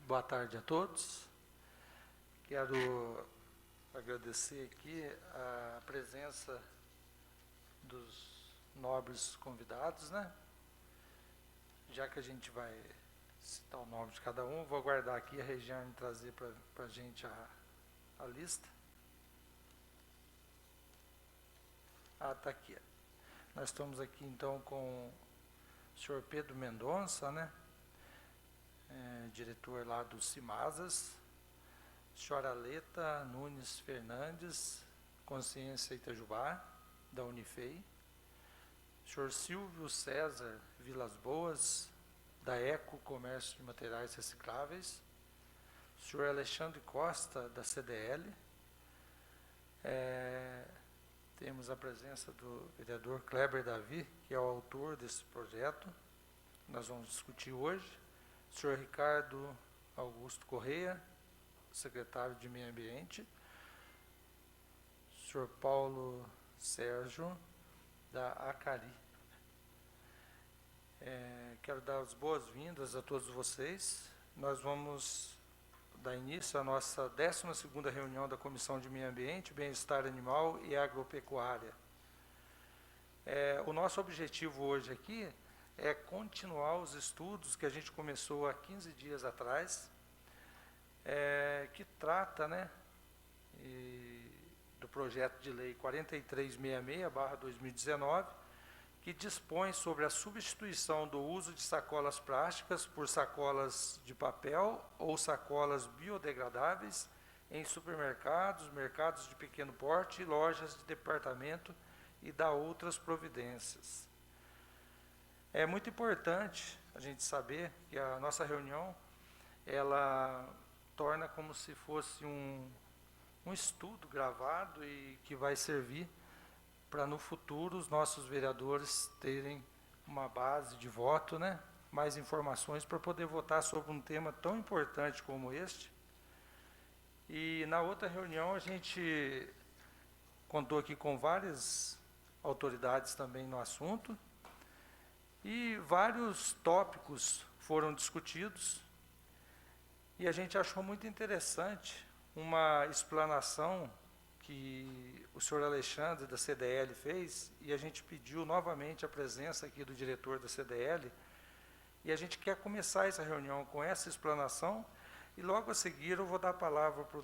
Boa tarde a todos. Quero agradecer aqui a presença dos nobres convidados, né? Já que a gente vai citar o nome de cada um, vou aguardar aqui a Regiane trazer para a gente a lista. Está aqui. Nós estamos aqui então com o senhor Pedro Mendonça, né? Diretor lá do CIMASAS, senhora Aleta Nunes Fernandes, Consciência Itajubá, da Unifei, senhor Silvio César Vilas Boas, da Eco Comércio de Materiais Recicláveis, senhor Alexandre Costa, da CDL, temos a presença do vereador Kleber Davi, que é o autor desse projeto, nós vamos discutir hoje, senhor Ricardo Augusto Correia, secretário de Meio Ambiente, senhor Paulo Sérgio, da Acari. Quero dar as boas-vindas a todos vocês. Nós vamos dar início à nossa 12ª reunião da Comissão de Meio Ambiente, Bem-Estar Animal e Agropecuária. O nosso objetivo hoje aqui é continuar os estudos que a gente começou há 15 dias atrás, que trata, né, do projeto de lei 4366/2019, que dispõe sobre a substituição do uso de sacolas plásticas por sacolas de papel ou sacolas biodegradáveis em supermercados, mercados de pequeno porte e lojas de departamento e dá outras providências. É muito importante a gente saber que a nossa reunião, ela torna como se fosse um estudo gravado e que vai servir para no futuro os nossos vereadores terem uma base de voto, né? Mais informações para poder votar sobre um tema tão importante como este. E na outra reunião a gente contou aqui com várias autoridades também no assunto e vários tópicos foram discutidos e a gente achou muito interessante uma explanação que o senhor Alexandre, da CDL, fez, e a gente pediu novamente a presença aqui do diretor da CDL, e a gente quer começar essa reunião com essa explanação, e logo a seguir eu vou dar a palavra para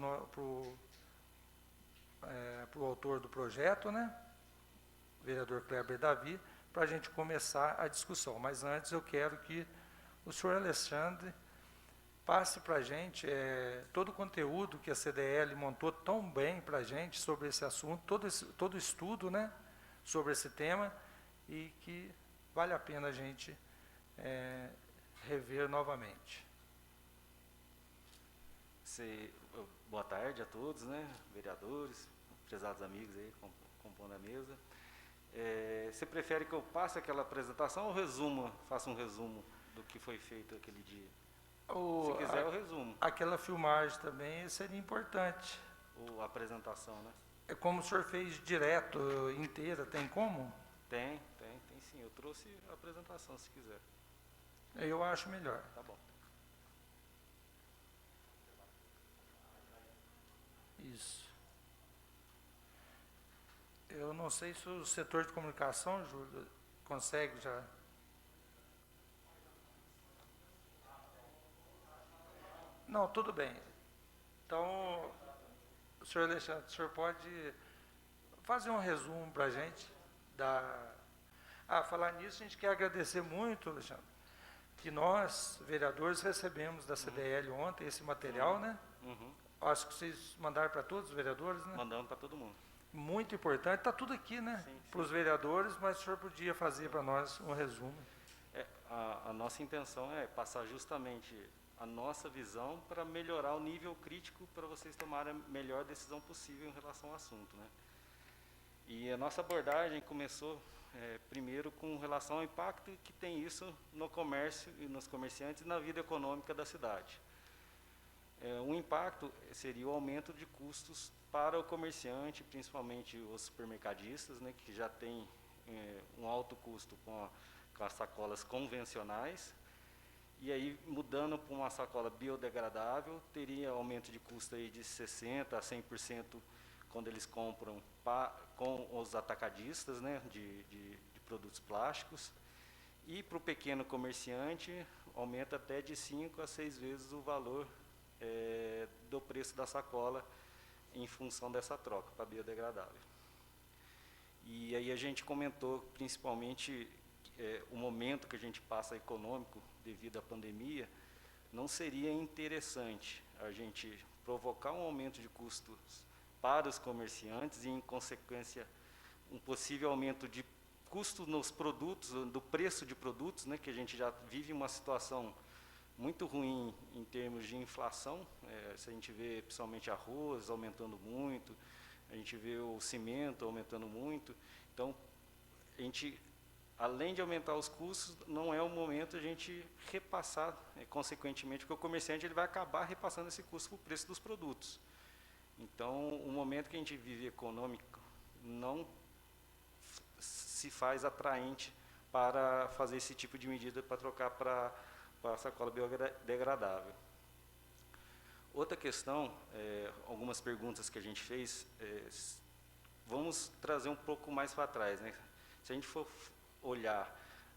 o autor do projeto, né, o vereador Kleber Davi, para a gente começar a discussão. Mas antes eu quero que o senhor Alexandre passe para a gente todo o conteúdo que a CDL montou tão bem para a gente sobre esse assunto, todo o estudo, né, sobre esse tema, e que vale a pena a gente rever novamente. Boa tarde a todos, né, vereadores, prezados amigos aí compondo a mesa. Você prefere que eu passe aquela apresentação ou faça um resumo do que foi feito aquele dia? Se quiser, eu resumo. Aquela filmagem também seria importante. Ou a apresentação, né? É como o senhor fez direto, inteira, tem como? Tem sim. Eu trouxe a apresentação, se quiser. Eu acho melhor. Tá bom. Isso. Eu não sei se o setor de comunicação, Júlio, consegue já... Não, tudo bem. Então, senhor Alexandre, o senhor pode fazer um resumo para a gente falar nisso, a gente quer agradecer muito, Alexandre, que nós, vereadores, recebemos da CDL ontem esse material, né? Acho que vocês mandaram para todos os vereadores, né? Mandamos para todo mundo. Muito importante, está tudo aqui, né? Para os vereadores, mas o senhor podia fazer para nós um resumo. A nossa intenção é passar justamente a nossa visão para melhorar o nível crítico para vocês tomarem a melhor decisão possível em relação ao assunto, né? E a nossa abordagem começou primeiro com relação ao impacto que tem isso no comércio e nos comerciantes e na vida econômica da cidade. Um impacto seria o aumento de custos para o comerciante, principalmente os supermercadistas, né, que já tem um alto custo com as sacolas convencionais, E aí, mudando para uma sacola biodegradável, teria aumento de custo aí de 60% a 100% quando eles compram com os atacadistas, né, de produtos plásticos. E para o pequeno comerciante, aumenta até de 5 a 6 vezes o valor do preço da sacola em função dessa troca para biodegradável. E aí a gente comentou principalmente o momento que a gente passa econômico devido à pandemia, não seria interessante a gente provocar um aumento de custos para os comerciantes e, em consequência, um possível aumento de custo nos produtos, do preço de produtos, né, que a gente já vive uma situação muito ruim em termos de inflação. Se a gente vê principalmente arroz aumentando muito, a gente vê o cimento aumentando muito. Então, a gente, além de aumentar os custos, não é o momento a gente repassar, consequentemente, porque o comerciante ele vai acabar repassando esse custo para o preço dos produtos. Então, o momento que a gente vive econômico não se faz atraente para fazer esse tipo de medida para trocar para a sacola biodegradável. Outra questão, algumas perguntas que a gente fez, vamos trazer um pouco mais para trás, né? Se a gente for olhar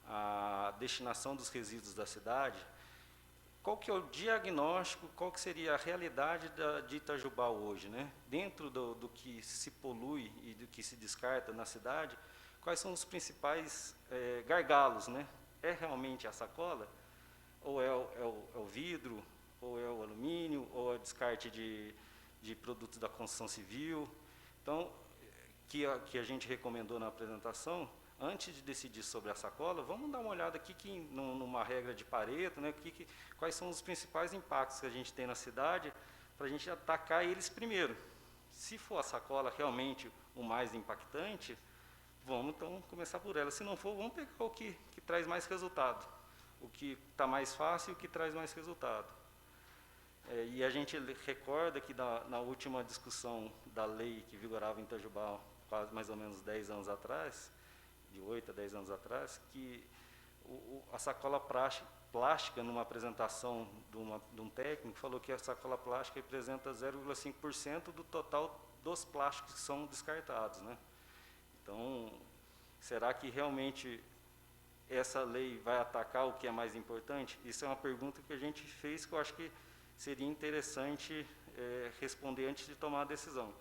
a destinação dos resíduos da cidade, qual que é o diagnóstico, qual que seria a realidade de Itajubá hoje, né? Dentro do que se polui e do que se descarta na cidade, quais são os principais gargalos, né? É realmente a sacola? Ou é o vidro? Ou é o alumínio? Ou é o descarte de produtos da construção civil? Então, que a gente recomendou na apresentação, antes de decidir sobre a sacola, vamos dar uma olhada aqui numa regra de Pareto, né, quais são os principais impactos que a gente tem na cidade, para a gente atacar eles primeiro. Se for a sacola realmente o mais impactante, vamos então começar por ela. Se não for, vamos pegar o que traz mais resultado, o que está mais fácil e o que traz mais resultado. E a gente recorda que na última discussão da lei que vigorava em Itajubá, quase mais ou menos 10 anos atrás, de 8 a 10 anos atrás, que a sacola plástica, numa apresentação de um técnico, falou que a sacola plástica representa 0,5% do total dos plásticos que são descartados, né? Então, será que realmente essa lei vai atacar o que é mais importante? Isso é uma pergunta que a gente fez, que eu acho que seria interessante responder antes de tomar a decisão.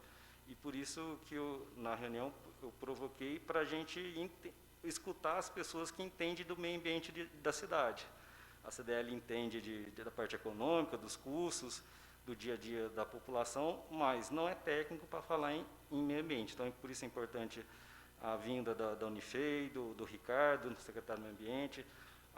E por isso que na reunião eu provoquei para a gente escutar as pessoas que entendem do meio ambiente da cidade. A CDL entende da parte econômica, dos custos, do dia a dia da população, mas não é técnico para falar em meio ambiente. Então, por isso é importante a vinda da Unifei, do Ricardo, do secretário do Meio Ambiente,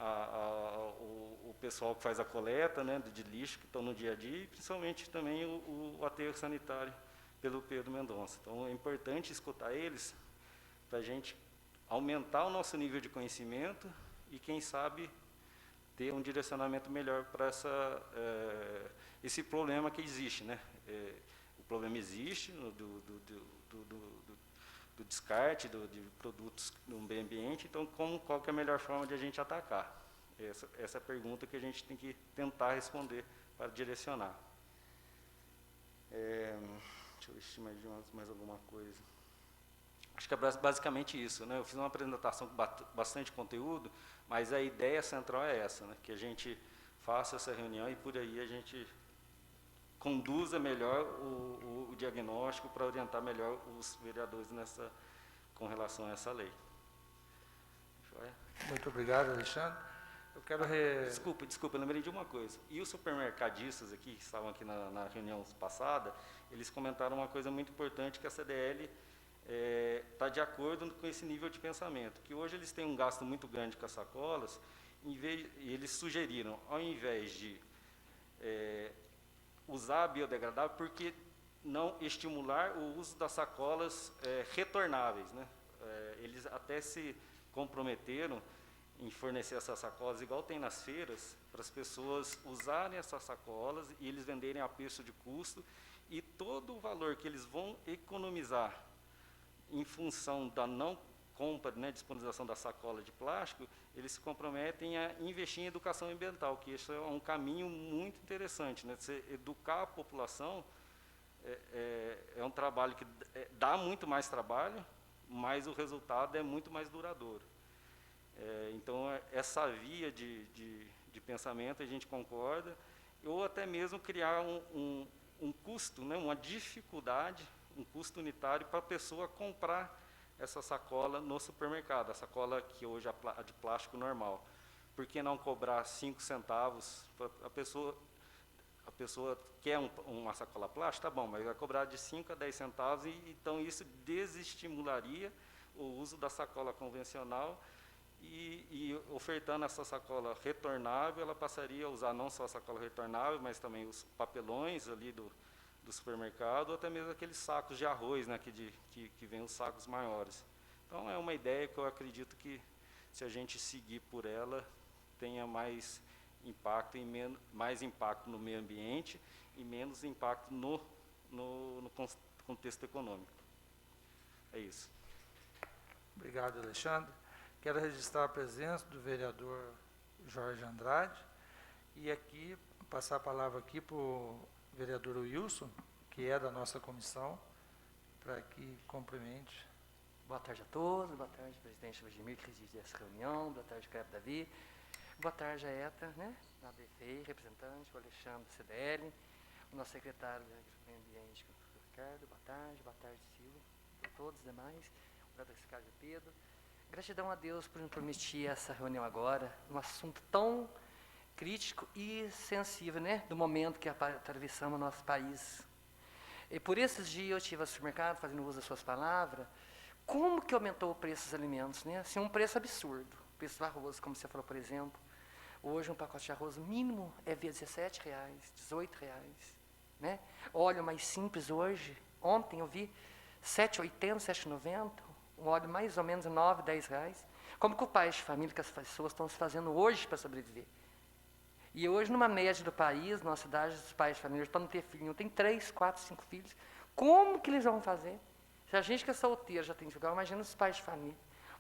o pessoal que faz a coleta, né, de lixo, que estão no dia a dia, e principalmente também o aterro sanitário pelo Pedro Mendonça. Então, é importante escutar eles para a gente aumentar o nosso nível de conhecimento e, quem sabe, ter um direcionamento melhor para esse problema que existe, né? O problema existe do descarte de produtos no meio ambiente, então qual que é a melhor forma de a gente atacar? Essa é a pergunta que a gente tem que tentar responder para direcionar. Deixa eu ver se mais alguma coisa. Acho que é basicamente isso, né? Eu fiz uma apresentação com bastante conteúdo, mas a ideia central é essa, né? Que a gente faça essa reunião e por aí a gente conduza melhor o diagnóstico para orientar melhor os vereadores com relação a essa lei. Muito obrigado, Alexandre. Eu quero Desculpa, eu lembrei de uma coisa. E os supermercadistas aqui, que estavam aqui na reunião passada, eles comentaram uma coisa muito importante, que a CDL está de acordo com esse nível de pensamento, que hoje eles têm um gasto muito grande com as sacolas, e eles sugeriram, ao invés de usar a biodegradável, porque não estimular o uso das sacolas retornáveis, né? Eles até se comprometeram em fornecer essas sacolas, igual tem nas feiras, para as pessoas usarem essas sacolas e eles venderem a preço de custo, e todo o valor que eles vão economizar em função da não compra, né, disponibilização da sacola de plástico, eles se comprometem a investir em educação ambiental, que isso é um caminho muito interessante, né? Você educar a população é um trabalho que dá muito mais trabalho, mas o resultado é muito mais duradouro. Então, essa via de pensamento a gente concorda, ou até mesmo criar um custo, né, uma dificuldade, um custo unitário para a pessoa comprar essa sacola no supermercado, a sacola que hoje é a de plástico normal. Por que não cobrar 5 centavos? A pessoa quer uma sacola plástica, tá bom, mas vai cobrar de 5 a 10 centavos, então isso desestimularia o uso da sacola convencional, e ofertando essa sacola retornável, ela passaria a usar não só a sacola retornável, mas também os papelões ali do supermercado, ou até mesmo aqueles sacos de arroz, né, que vem os sacos maiores. Então, é uma ideia que eu acredito que, se a gente seguir por ela, tenha mais impacto, mais impacto no meio ambiente e menos impacto no contexto econômico. É isso. Obrigado, Alexandre. Quero registrar a presença do vereador Jorge Andrade e aqui passar a palavra aqui para o vereador Wilson, que é da nossa comissão, para que complemente. Boa tarde a todos, boa tarde, presidente Vladimir, que preside essa reunião, boa tarde, Cleber Davi, boa tarde a ETA, né, da BFI, representante, o Alexandre, CDL, o nosso secretário de Meio Ambiente, o Ricardo, boa tarde, Silvio, a todos os demais, o vereador Ricardo Pedro. Gratidão a Deus por nos permitir essa reunião agora, um assunto tão crítico e sensível, né, do momento que atravessamos o nosso país. E por esses dias eu estive ao supermercado, fazendo uso das suas palavras, como que aumentou o preço dos alimentos, né? Assim, um preço absurdo. O preço do arroz, como você falou, por exemplo. Hoje um pacote de arroz mínimo é R$17, R$18, né? Óleo mais simples hoje, ontem eu vi R$7,80, R$7,90, um óleo mais ou menos R$9, R$10. Como que o pai de família, que as pessoas estão se fazendo hoje para sobreviver? E hoje, numa média do país, numa cidade, os pais de família estão não ter filho, não tem 3, 4, 5 filhos. Como que eles vão fazer? Se a gente que é solteiro já tem que jogar, imagina os pais de família.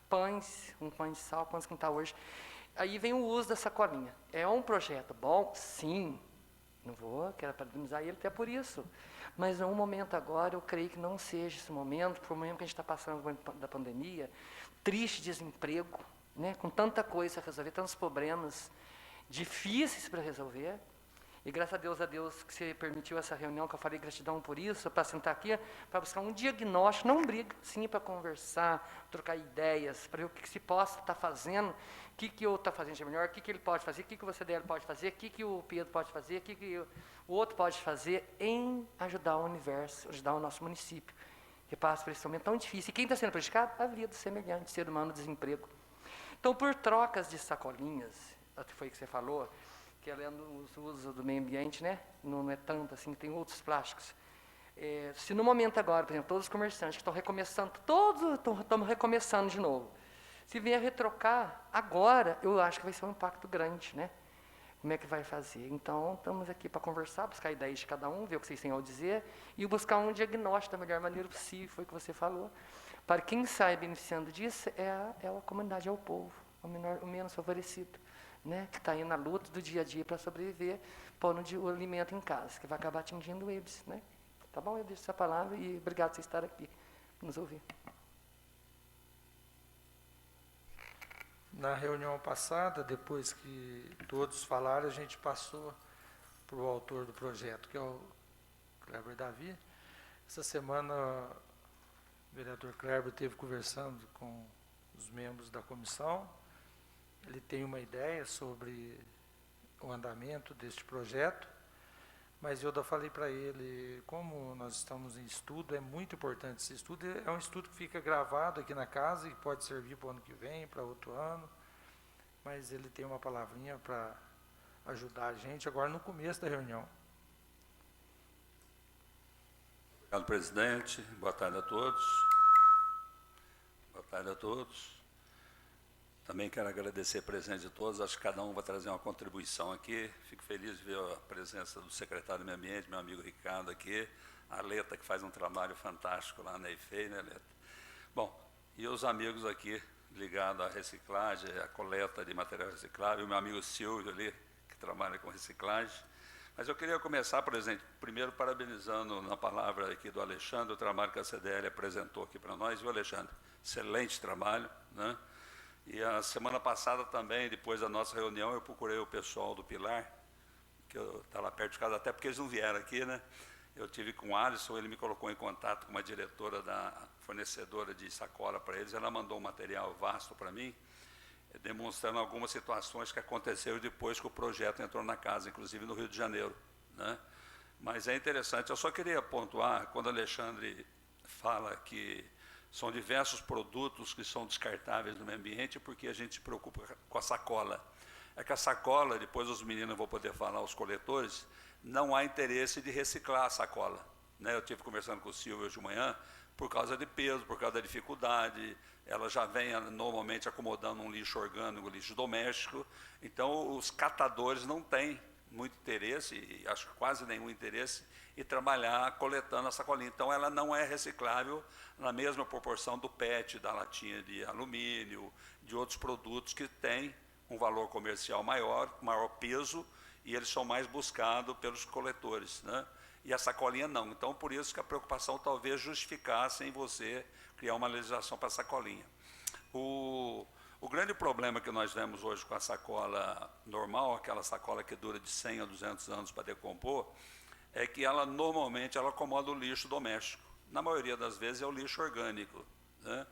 Pães, um pão de sal, quantos que está hoje. Aí vem o uso da sacolinha. É um projeto bom? Sim. Não vou, quero parabenizar ele até por isso. Mas, num momento agora, eu creio que não seja esse momento, por momento que a gente está passando da pandemia, triste desemprego, né, com tanta coisa a resolver, tantos problemas difíceis para resolver. E graças a Deus que você permitiu essa reunião, que eu falei gratidão por isso, para sentar aqui, para buscar um diagnóstico, não briga, sim, para conversar, trocar ideias, para ver o que se possa estar fazendo, o que o outro está fazendo de melhor, o que ele pode fazer, o que você dele pode fazer, o que o Pedro pode fazer, o que o outro pode fazer em ajudar o universo, ajudar o nosso município, que passa por esse momento tão difícil. E quem está sendo prejudicado? A vida do semelhante, ser humano, desemprego. Então, por trocas de sacolinhas, foi o que você falou, que além do uso do meio ambiente, né, não é tanto assim, tem outros plásticos. Se no momento agora, por exemplo, todos os comerciantes que estão recomeçando, todos estão recomeçando de novo, se vier retrocar agora, eu acho que vai ser um impacto grande, né? Como é que vai fazer? Então, estamos aqui para conversar, buscar ideias de cada um, ver o que vocês têm a dizer e buscar um diagnóstico da melhor maneira possível, foi o que você falou. Para quem sai beneficiando disso, é a comunidade, é o povo, o menos favorecido, né, que está aí na luta do dia a dia para sobreviver, pondo o alimento em casa, que vai acabar atingindo eles, né? Tá bom? Eu deixo essa palavra e obrigado por você estar aqui, nos ouvir. Na reunião passada, depois que todos falaram, a gente passou para o autor do projeto, que é o Cleber Davi. Essa semana, o vereador Cleber esteve conversando com os membros da comissão. Ele tem uma ideia sobre o andamento deste projeto, mas eu falei para ele, como nós estamos em estudo, é muito importante esse estudo, é um estudo que fica gravado aqui na casa e pode servir para o ano que vem, para outro ano, mas ele tem uma palavrinha para ajudar a gente agora no começo da reunião. Obrigado, presidente. Boa tarde a todos. Boa tarde a todos. Também quero agradecer a presença de todos, acho que cada um vai trazer uma contribuição aqui. Fico feliz de ver a presença do secretário do Meio Ambiente, meu amigo Ricardo aqui, a Leta, que faz um trabalho fantástico lá na EFEI, né, Leta? Bom, e os amigos aqui ligados à reciclagem, à coleta de material reciclável, o meu amigo Silvio ali, que trabalha com reciclagem. Mas eu queria começar, por exemplo, primeiro parabenizando na palavra aqui do Alexandre, o trabalho que a CDL apresentou aqui para nós, viu, Alexandre? Excelente trabalho, né? E a semana passada também, depois da nossa reunião, eu procurei o pessoal do Pilar, que está lá perto de casa, até porque eles não vieram aqui, né? Eu tive com o Alisson, ele me colocou em contato com uma diretora da fornecedora de sacola para eles, ela mandou um material vasto para mim, demonstrando algumas situações que aconteceram depois que o projeto entrou na casa, inclusive no Rio de Janeiro, né? Mas é interessante, eu só queria pontuar, quando o Alexandre fala que são diversos produtos que são descartáveis no meio ambiente, porque a gente se preocupa com a sacola. É que a sacola, depois os meninos vão poder falar, os coletores, não há interesse de reciclar a sacola, né? Eu estive conversando com o Silvio hoje de manhã, por causa de peso, por causa da dificuldade, ela já vem normalmente acomodando um lixo orgânico, um lixo doméstico, então os catadores não têm muito interesse, e acho que quase nenhum interesse, em trabalhar coletando a sacolinha. Então ela não é reciclável na mesma proporção do PET, da latinha de alumínio, de outros produtos que têm um valor comercial maior peso, e eles são mais buscados pelos coletores, né? E a sacolinha não. Então, por isso que a preocupação talvez justificasse em você criar uma legislação para a sacolinha. O grande problema que nós vemos hoje com a sacola normal, aquela sacola que dura de 100 a 200 anos para decompor, é que ela normalmente ela acomoda o lixo doméstico. Na maioria das vezes é o lixo orgânico, né?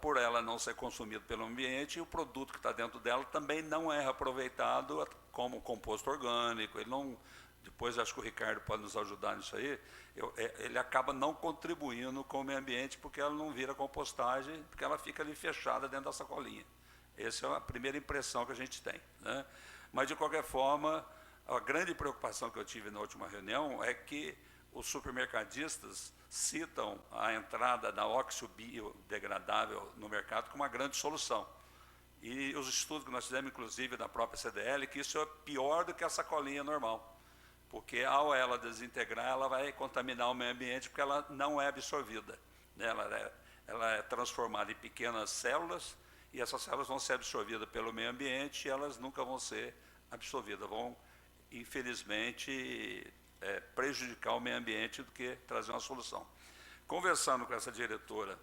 Por ela não ser consumida pelo ambiente, o produto que está dentro dela também não é aproveitado como composto orgânico. Ele não... Depois, acho que o Ricardo pode nos ajudar nisso aí, ele acaba não contribuindo com o meio ambiente, porque ela não vira compostagem, porque ela fica ali fechada dentro da sacolinha. Essa é a primeira impressão que a gente tem, né? Mas, de qualquer forma, a grande preocupação que eu tive na última reunião é que os supermercadistas citam a entrada da óxido biodegradável no mercado como uma grande solução. E os estudos que nós fizemos, inclusive, da própria CDL, que isso é pior do que a sacolinha normal. Porque ao ela desintegrar, ela vai contaminar o meio ambiente, porque ela não é absorvida, né? Ela é transformada em pequenas células, e essas células vão ser absorvidas pelo meio ambiente, e elas nunca vão ser absorvidas, vão, infelizmente, prejudicar o meio ambiente do que trazer uma solução. Conversando com essa diretora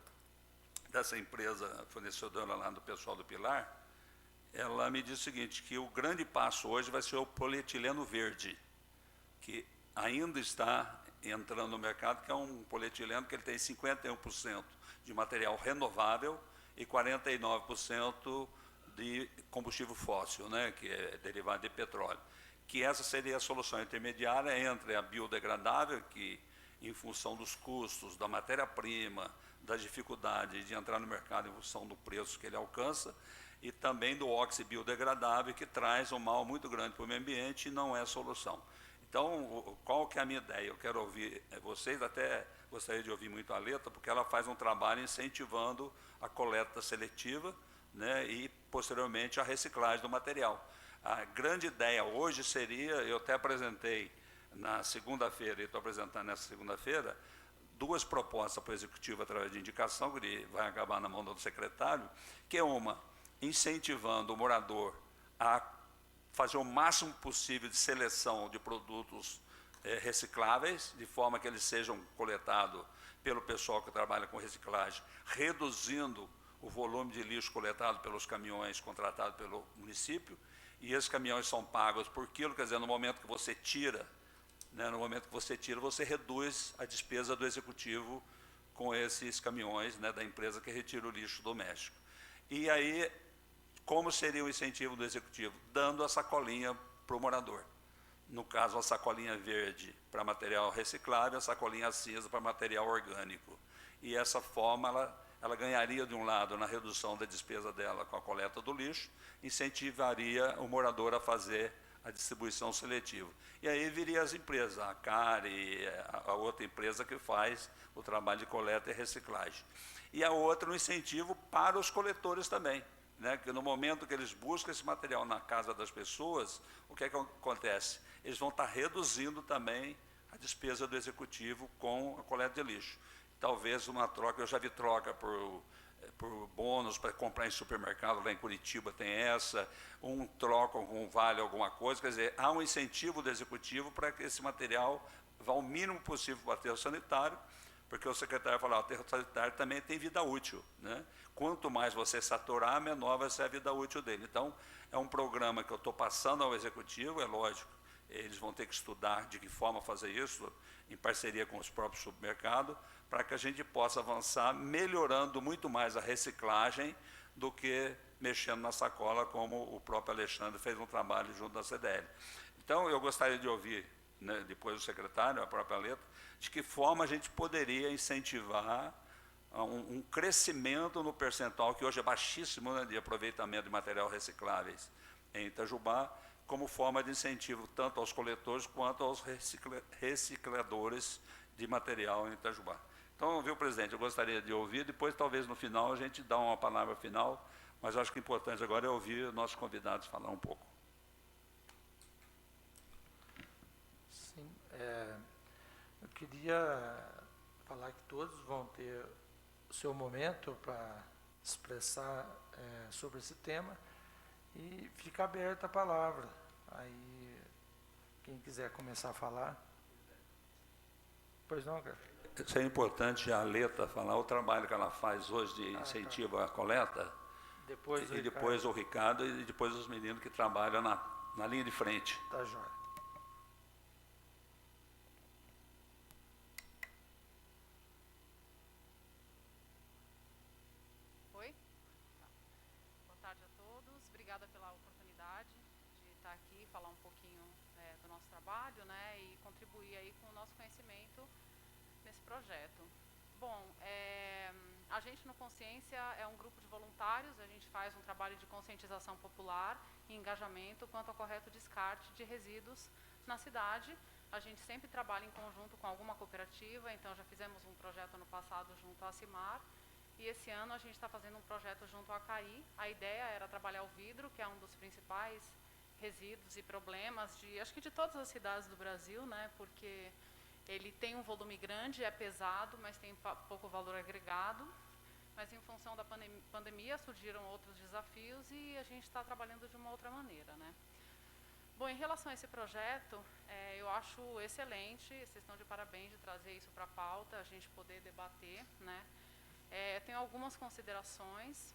dessa empresa fornecedora lá do pessoal do Pilar, ela me disse o seguinte, que o grande passo hoje vai ser o polietileno verde, que ainda está entrando no mercado, que é um polietileno que ele tem 51% de material renovável e 49% de combustível fóssil, né, que é derivado de petróleo. Que essa seria a solução intermediária entre a biodegradável, que em função dos custos, da matéria-prima, da dificuldade de entrar no mercado em função do preço que ele alcança, e também do óxido biodegradável, que traz um mal muito grande para o meio ambiente e não é solução. Então, qual que é a minha ideia? Eu quero ouvir vocês, até gostaria de ouvir muito a Leta, porque ela faz um trabalho incentivando a coleta seletiva, né, e, posteriormente, a reciclagem do material. A grande ideia hoje seria, eu até apresentei na segunda-feira, e estou apresentando nessa segunda-feira, 2 propostas para o Executivo através de indicação, que ele vai acabar na mão do secretário, que é uma, incentivando o morador a fazer o máximo possível de seleção de produtos recicláveis, de forma que eles sejam coletados pelo pessoal que trabalha com reciclagem, reduzindo o volume de lixo coletado pelos caminhões contratados pelo município, e esses caminhões são pagos por quilo, quer dizer, no momento que você tira, né, você reduz a despesa do executivo com esses caminhões, né, da empresa que retira o lixo doméstico. E aí, como seria o incentivo do executivo? Dando a sacolinha para o morador. No caso, a sacolinha verde para material reciclável, a sacolinha cinza para material orgânico. E essa forma, ela ganharia, de um lado, na redução da despesa dela com a coleta do lixo, incentivaria o morador a fazer a distribuição seletiva. E aí viria as empresas, a CARE, a outra empresa que faz o trabalho de coleta e reciclagem. E a outra, um incentivo para os coletores também, né, que no momento que eles buscam esse material na casa das pessoas, o que é que acontece? Eles vão estar reduzindo também a despesa do executivo com a coleta de lixo. Talvez uma troca, eu já vi troca por por bônus para comprar em supermercado, lá em Curitiba tem essa, um troca com vale alguma coisa, quer dizer, há um incentivo do executivo para que esse material vá o mínimo possível para o aterro sanitário, porque o secretário falou, o aterro sanitário também tem vida útil, né? Quanto mais você saturar, menor vai ser a vida útil dele. Então, é um programa que eu estou passando ao executivo, é lógico, eles vão ter que estudar de que forma fazer isso, em parceria com os próprios supermercados, para que a gente possa avançar melhorando muito mais a reciclagem do que mexendo na sacola, como o próprio Alexandre fez um trabalho junto da CDL. Então, eu gostaria de ouvir, né, depois do secretário, a própria letra, de que forma a gente poderia incentivar um crescimento no percentual, que hoje é baixíssimo, né, de aproveitamento de material recicláveis em Itajubá, como forma de incentivo tanto aos coletores quanto aos recicladores de material em Itajubá. Então, viu, presidente, eu gostaria de ouvir, depois talvez no final a gente dá uma palavra final, mas acho que o importante agora é ouvir nossos convidados falar um pouco. Sim, eu queria falar que todos vão ter o seu momento para expressar sobre esse tema e fica aberta a palavra. Aí, quem quiser começar a falar. Pois não, cara? Isso é importante a Leta falar o trabalho que ela faz hoje de incentivo à coleta, Depois e depois o Ricardo e depois os meninos que trabalham na linha de frente. Tá jóia. Oi? Boa tarde a todos. Obrigada pela oportunidade de estar aqui, falar um pouquinho do nosso trabalho, né, e contribuir aí com o nosso conhecimento nesse projeto. Bom, a gente no Consciência é um grupo de voluntários, a gente faz um trabalho de conscientização popular e engajamento quanto ao correto descarte de resíduos na cidade. A gente sempre trabalha em conjunto com alguma cooperativa, então já fizemos um projeto ano passado junto à Cimar, e esse ano a gente está fazendo um projeto junto à CAI. A ideia era trabalhar o vidro, que é um dos principais resíduos e problemas acho que de todas as cidades do Brasil, né, porque ele tem um volume grande, é pesado, mas tem pouco valor agregado. Mas em função da pandemia surgiram outros desafios e a gente está trabalhando de uma outra maneira, né? Bom, em relação a esse projeto, eu acho excelente, vocês estão de parabéns de trazer isso para a pauta, a gente poder debater, né? Tenho algumas considerações.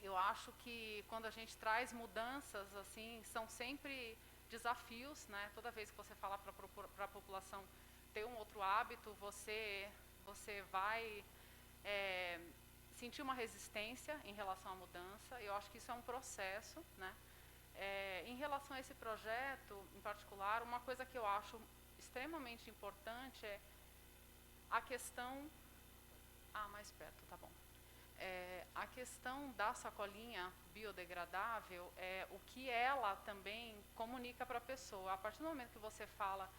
Eu acho que quando a gente traz mudanças, assim, são sempre desafios, né? Toda vez que você fala para a população ter um outro hábito, você vai sentir uma resistência em relação à mudança. Eu acho que isso é um processo, né? Em relação a esse projeto, em particular, uma coisa que eu acho extremamente importante é a questão... mais perto, tá bom. A questão da sacolinha biodegradável, o que ela também comunica para a pessoa. A partir do momento que você fala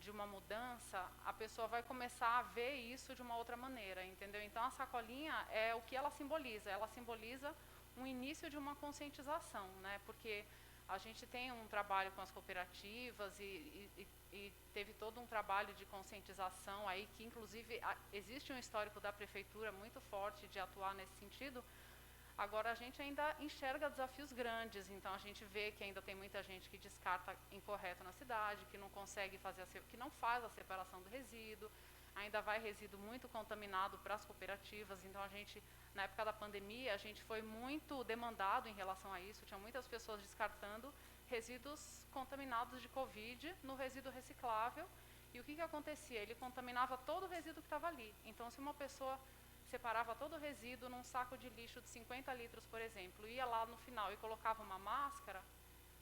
de uma mudança, a pessoa vai começar a ver isso de uma outra maneira, entendeu? Então, a sacolinha é o que ela simboliza um início de uma conscientização, né? Porque a gente tem um trabalho com as cooperativas e teve todo um trabalho de conscientização aí, que inclusive existe um histórico da prefeitura muito forte de atuar nesse sentido. Agora, a gente ainda enxerga desafios grandes, então a gente vê que ainda tem muita gente que descarta incorreto na cidade, que não consegue fazer, que não faz a separação do resíduo, ainda vai resíduo muito contaminado para as cooperativas. Então, a gente, na época da pandemia, a gente foi muito demandado em relação a isso, tinha muitas pessoas descartando resíduos contaminados de Covid no resíduo reciclável, e o que acontecia? Ele contaminava todo o resíduo que estava ali. Então, se uma pessoa separava todo o resíduo num saco de lixo de 50 litros, por exemplo, ia lá no final e colocava uma máscara,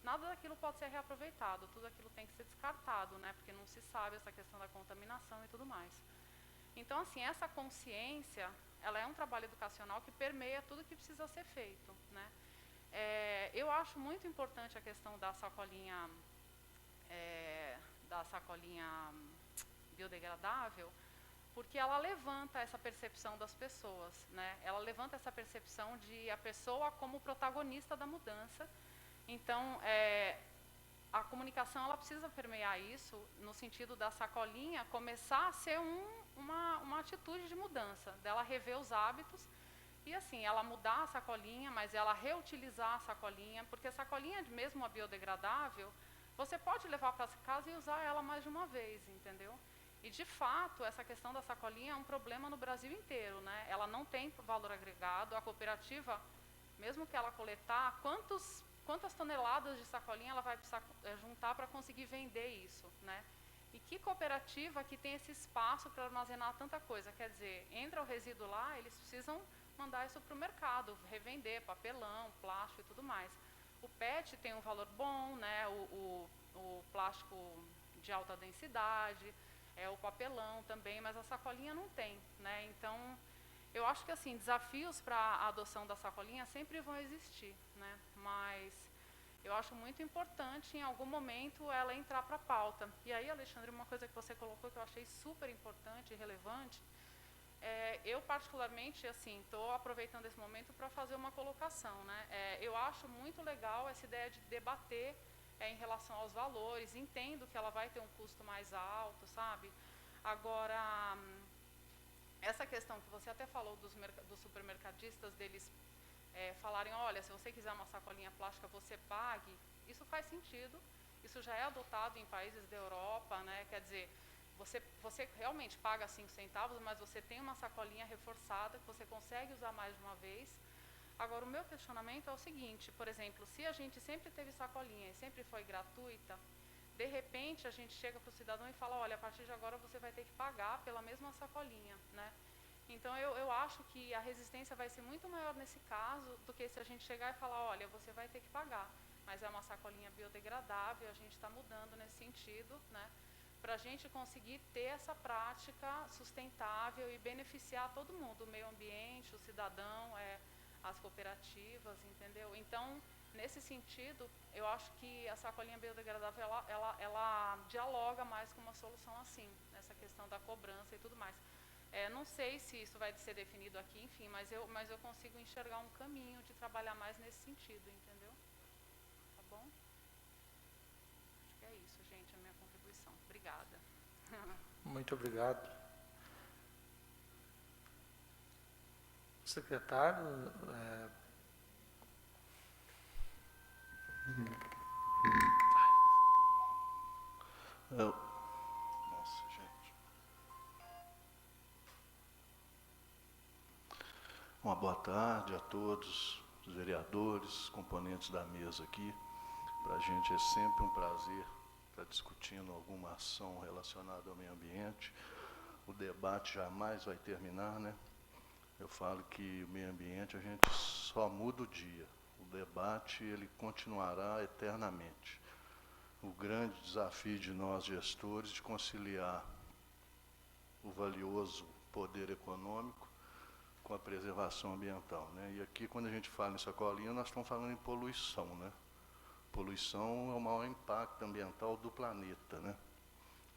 nada daquilo pode ser reaproveitado, tudo aquilo tem que ser descartado, né? Porque não se sabe essa questão da contaminação e tudo mais. Então, assim, essa consciência, ela é um trabalho educacional que permeia tudo que precisa ser feito, né? Eu acho muito importante a questão da sacolinha biodegradável, porque ela levanta essa percepção das pessoas, né? Ela levanta essa percepção de a pessoa como protagonista da mudança. Então, a comunicação ela precisa permear isso no sentido da sacolinha começar a ser uma atitude de mudança, dela rever os hábitos E assim, ela mudar a sacolinha, mas ela reutilizar a sacolinha, porque a sacolinha, mesmo a biodegradável, você pode levar para casa e usar ela mais de uma vez, entendeu? E, de fato, essa questão da sacolinha é um problema no Brasil inteiro, né? Ela não tem valor agregado, a cooperativa, mesmo que ela coletar, quantas toneladas de sacolinha ela vai precisar juntar para conseguir vender isso, né? E que cooperativa que tem esse espaço para armazenar tanta coisa? Quer dizer, entra o resíduo lá, eles precisam mandar isso para o mercado, revender papelão, plástico e tudo mais. O PET tem um valor bom, né? O plástico de alta densidade, o papelão também, mas a sacolinha não tem, né? Então, eu acho que assim, desafios para a adoção da sacolinha sempre vão existir, né? Mas eu acho muito importante, em algum momento, ela entrar para a pauta. E aí, Alexandre, uma coisa que você colocou que eu achei super importante e relevante, eu particularmente, assim, estou aproveitando esse momento para fazer uma colocação, né? Eu acho muito legal essa ideia de debater em relação aos valores, entendo que ela vai ter um custo mais alto, sabe? Agora, essa questão que você até falou dos supermercadistas, deles falarem, olha, se você quiser uma sacolinha plástica, você pague, isso faz sentido, isso já é adotado em países da Europa, né? Quer dizer, você realmente paga 5 centavos, mas você tem uma sacolinha reforçada que você consegue usar mais de uma vez. Agora, o meu questionamento é o seguinte, por exemplo, se a gente sempre teve sacolinha e sempre foi gratuita, de repente a gente chega para o cidadão e fala, olha, a partir de agora você vai ter que pagar pela mesma sacolinha, né? Então, eu acho que a resistência vai ser muito maior nesse caso do que se a gente chegar e falar, olha, você vai ter que pagar, mas é uma sacolinha biodegradável, a gente está mudando nesse sentido, né? Para a gente conseguir ter essa prática sustentável e beneficiar todo mundo, o meio ambiente, o cidadão, as cooperativas, entendeu? Então, nesse sentido, eu acho que a sacolinha biodegradável, ela dialoga mais com uma solução assim, nessa questão da cobrança e tudo mais. Não sei se isso vai ser definido aqui, enfim, mas eu consigo enxergar um caminho de trabalhar mais nesse sentido, entendeu? Tá bom? Acho que é isso, gente, a minha contribuição. Obrigada. Muito obrigado. Secretário, Nossa, gente. Uma boa tarde a todos os vereadores, componentes da mesa aqui. Para a gente é sempre um prazer estar discutindo alguma ação relacionada ao meio ambiente. O debate jamais vai terminar, né? Eu falo que o meio ambiente a gente só muda o dia. O debate ele continuará eternamente. O grande desafio de nós gestores de conciliar o valioso poder econômico com a preservação ambiental, né? E aqui, quando a gente fala em sacolinha, nós estamos falando em poluição, né? Poluição é o maior impacto ambiental do planeta, né?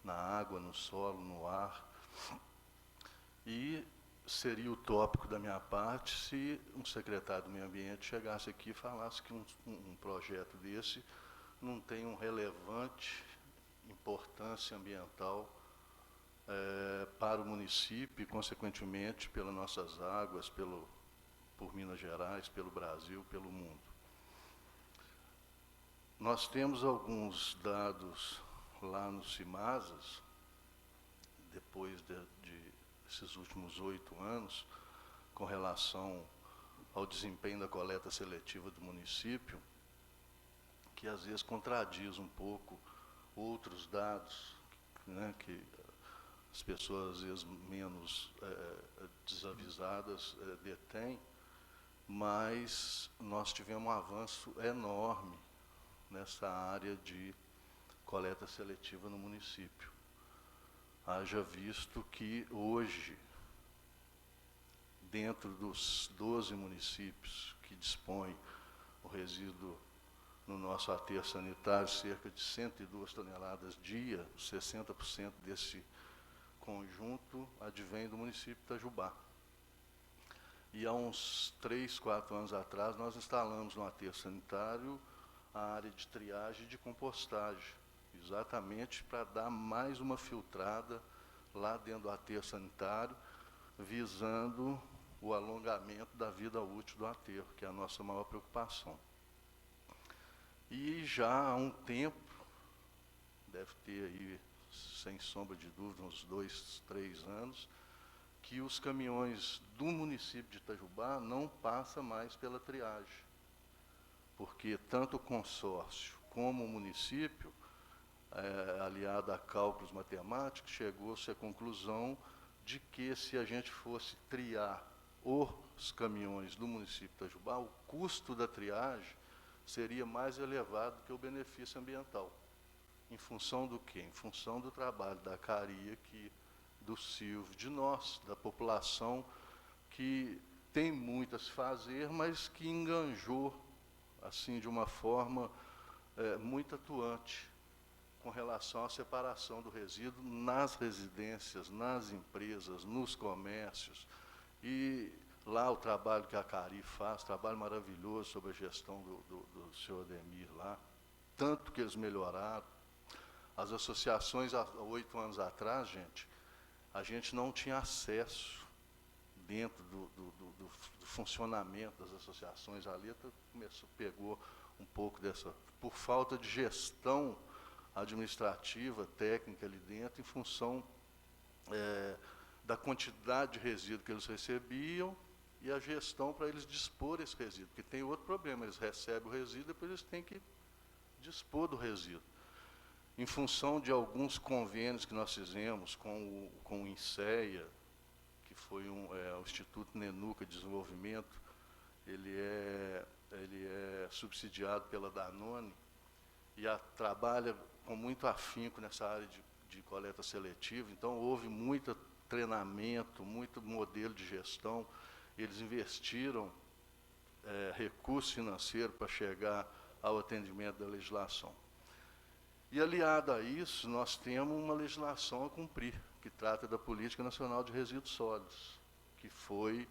Na água, no solo, no ar. E seria utópico da minha parte se um secretário do meio ambiente chegasse aqui e falasse que um projeto desse não tem uma relevante importância ambiental para o município e, consequentemente, pelas nossas águas, por Minas Gerais, pelo Brasil, pelo mundo. Nós temos alguns dados lá no CIMASAS, depois desses últimos 8 anos, com relação ao desempenho da coleta seletiva do município, que às vezes contradiz um pouco outros dados, né, que as pessoas às vezes menos desavisadas detêm, mas nós tivemos um avanço enorme nessa área de coleta seletiva no município. Haja visto que hoje, dentro dos 12 municípios que dispõem o resíduo no nosso aterro sanitário, cerca de 102 toneladas dia, 60% desse conjunto advém do município de Itajubá. E há uns 3, 4 anos atrás, nós instalamos no aterro sanitário a área de triagem e de compostagem, exatamente para dar mais uma filtrada lá dentro do aterro sanitário, visando o alongamento da vida útil do aterro, que é a nossa maior preocupação. E já há um tempo, deve ter aí, sem sombra de dúvida, uns 2, 3 anos, que os caminhões do município de Itajubá não passam mais pela triagem, porque tanto o consórcio como o município, aliado a cálculos matemáticos, chegou-se à conclusão de que se a gente fosse triar os caminhões do município de Itajubá, o custo da triagem seria mais elevado que o benefício ambiental. Em função do quê? Em função do trabalho da Caria, do Silvio, de nós, da população, que tem muito a se fazer, mas que enganjou, assim, de uma forma muito atuante, com relação à separação do resíduo nas residências, nas empresas, nos comércios. E lá o trabalho que a Cari faz, trabalho maravilhoso sobre a gestão do senhor Ademir lá, tanto que eles melhoraram. As associações, há 8 anos atrás, a gente não tinha acesso dentro do funcionamento das associações. A letra pegou um pouco dessa, por falta de gestão administrativa, técnica ali dentro, em função da quantidade de resíduo que eles recebiam e a gestão para eles dispor esse resíduo. Porque tem outro problema, eles recebem o resíduo, depois eles têm que dispor do resíduo. Em função de alguns convênios que nós fizemos com o INSEA, que foi o Instituto Nenuca de Desenvolvimento, ele é subsidiado pela Danone e trabalha com muito afinco nessa área de coleta seletiva. Então, houve muito treinamento, muito modelo de gestão. Eles investiram recurso financeiro para chegar ao atendimento da legislação. E, aliado a isso, nós temos uma legislação a cumprir, que trata da Política Nacional de Resíduos Sólidos, que foi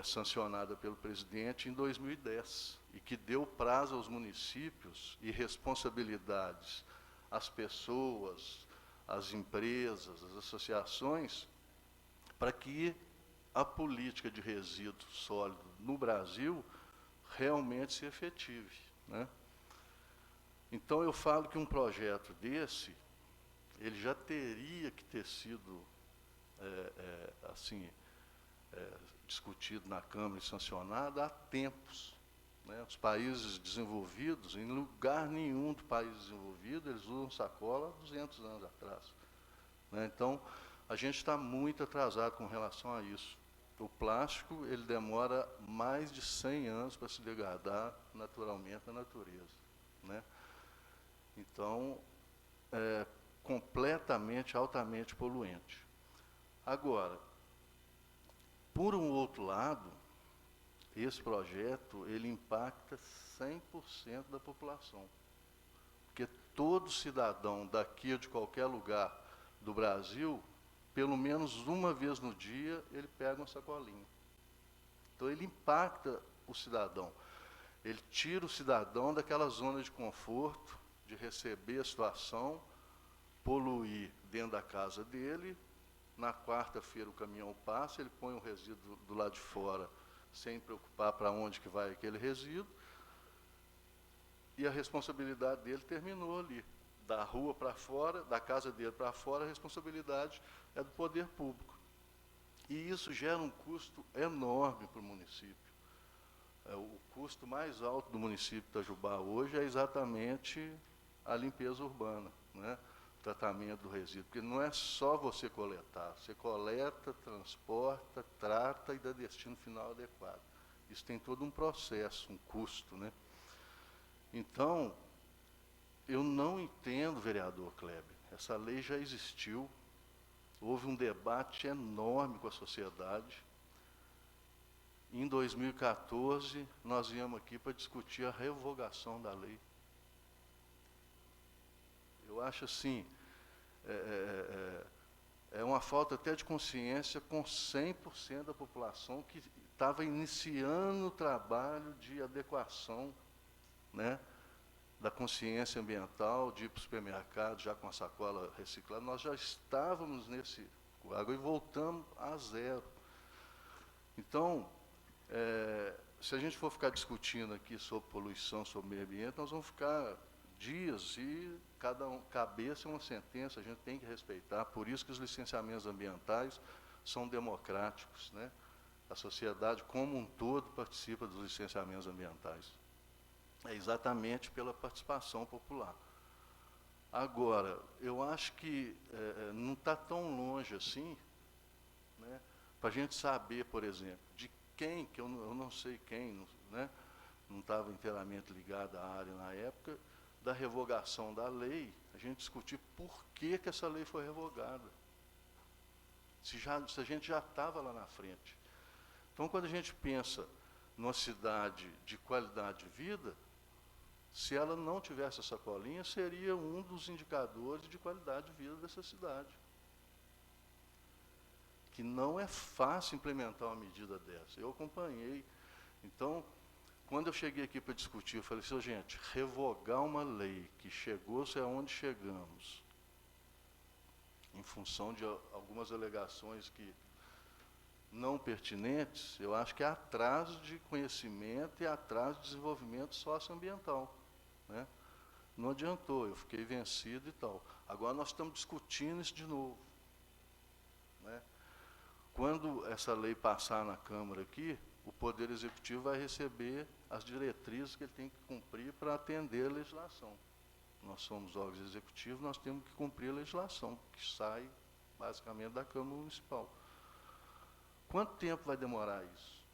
sancionada pelo presidente em 2010, e que deu prazo aos municípios e responsabilidades às pessoas, às empresas, às associações, para que a política de resíduo sólido no Brasil realmente se efetive, né? Então, eu falo que um projeto desse, ele já teria que ter sido discutido na Câmara e sancionado há tempos, né? Os países desenvolvidos, em lugar nenhum do país desenvolvido, eles usam sacola há 200 anos atrás, né? Então, a gente está muito atrasado com relação a isso. O plástico, ele demora mais de 100 anos para se degradar naturalmente na natureza, né? Então, é completamente, altamente poluente. Agora, por um outro lado, esse projeto, ele impacta 100% da população. Porque todo cidadão daqui ou de qualquer lugar do Brasil, pelo menos uma vez no dia, ele pega uma sacolinha. Então, ele impacta o cidadão. Ele tira o cidadão daquela zona de conforto, de receber a situação, poluir dentro da casa dele. Na quarta-feira o caminhão passa, ele põe o resíduo do lado de fora, sem preocupar para onde que vai aquele resíduo, e a responsabilidade dele terminou ali. Da rua para fora, da casa dele para fora, a responsabilidade é do poder público. E isso gera um custo enorme para o município. O custo mais alto do município de Itajubá hoje é exatamente a limpeza urbana, né? O tratamento do resíduo, porque não é só você coletar, você coleta, transporta, trata e dá destino final adequado. Isso tem todo um processo, um custo, né? Então, eu não entendo, vereador Kleber, essa lei já existiu, houve um debate enorme com a sociedade. Em 2014, nós viemos aqui para discutir a revogação da lei. Eu acho assim, é uma falta até de consciência com 100% da população que estava iniciando o trabalho de adequação, né, da consciência ambiental, de ir para o supermercado já com a sacola reciclada. Nós já estávamos nesse quadro e voltamos a zero. Então, se a gente for ficar discutindo aqui sobre poluição, sobre meio ambiente, nós vamos ficar dias e cada cabeça é uma sentença, a gente tem que respeitar. Por isso que os licenciamentos ambientais são democráticos, né? A sociedade como um todo participa dos licenciamentos ambientais. É exatamente pela participação popular. Agora, eu acho que não está tão longe assim, né, para a gente saber, por exemplo, de quem, que eu não sei quem, né, não estava inteiramente ligado à área na época, da revogação da lei, a gente discutir por que essa lei foi revogada. Se a gente já estava lá na frente. Então, quando a gente pensa numa cidade de qualidade de vida, se ela não tivesse essa sacolinha, seria um dos indicadores de qualidade de vida dessa cidade. Que não é fácil implementar uma medida dessa. Eu acompanhei. Então, quando eu cheguei aqui para discutir, eu falei assim, gente, revogar uma lei que chegou-se aonde chegamos, em função de algumas alegações que não pertinentes, eu acho que é atraso de conhecimento e atraso de desenvolvimento socioambiental, né? Não adiantou, eu fiquei vencido e tal. Agora nós estamos discutindo isso de novo, né? Quando essa lei passar na Câmara aqui, o Poder Executivo vai receber as diretrizes que ele tem que cumprir para atender a legislação. Nós somos órgãos executivos, nós temos que cumprir a legislação, que sai basicamente da Câmara Municipal. Quanto tempo vai demorar isso?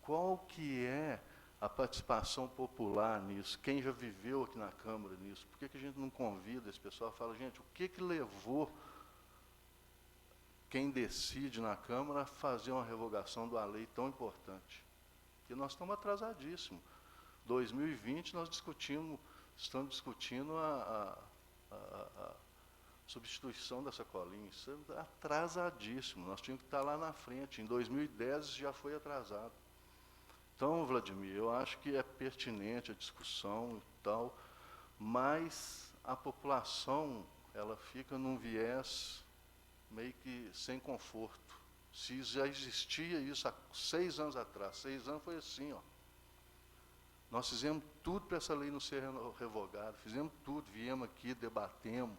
Qual que é a participação popular nisso? Quem já viveu aqui na Câmara nisso? Por que a gente não convida esse pessoal e fala, gente, o que levou quem decide na Câmara a fazer uma revogação de uma lei tão importante? Porque nós estamos atrasadíssimos. 2020 nós estamos discutindo a substituição da sacolinha. Isso é atrasadíssimo, nós tínhamos que estar lá na frente. Em 2010 já foi atrasado. Então, Vladimir, eu acho que é pertinente a discussão e tal, mas a população, ela fica num viés meio que sem conforto. Se já existia isso há 6 anos atrás, 6 anos foi assim, ó. Nós fizemos tudo para essa lei não ser revogada, fizemos tudo, viemos aqui, debatemos.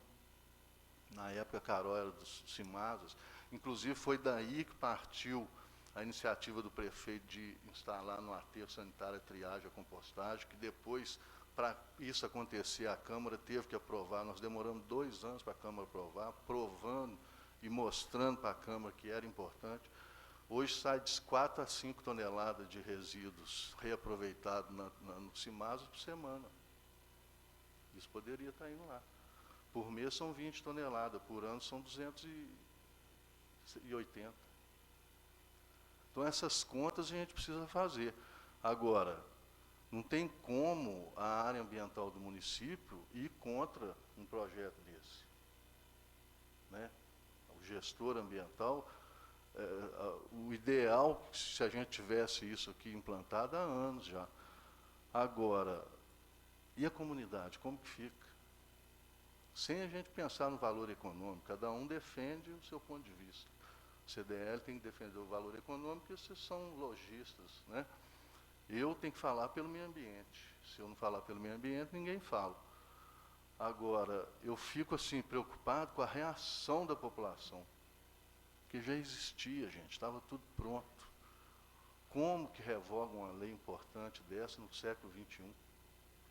Na época, a Carol era dos CIMASAS, inclusive foi daí que partiu a iniciativa do prefeito de instalar no aterro sanitário a triagem, a compostagem, que depois, para isso acontecer, a Câmara teve que aprovar. Nós demoramos 2 anos para a Câmara aprovar, provando e mostrando para a Câmara que era importante. Hoje sai de 4 a 5 toneladas de resíduos reaproveitados no CIMASAS por semana. Isso poderia estar indo lá. Por mês são 20 toneladas, por ano são 280. Então, essas contas a gente precisa fazer. Agora, não tem como a área ambiental do município ir contra um projeto desse, né? O gestor ambiental, o ideal, se a gente tivesse isso aqui implantado há anos já. Agora, e a comunidade, como que fica? Sem a gente pensar no valor econômico, cada um defende o seu ponto de vista. O CDL tem que defender o valor econômico, porque vocês são lojistas, né? Eu tenho que falar pelo meio ambiente. Se eu não falar pelo meio ambiente, ninguém fala. Agora, eu fico assim preocupado com a reação da população, que já existia, gente, estava tudo pronto. Como que revoga uma lei importante dessa no século XXI?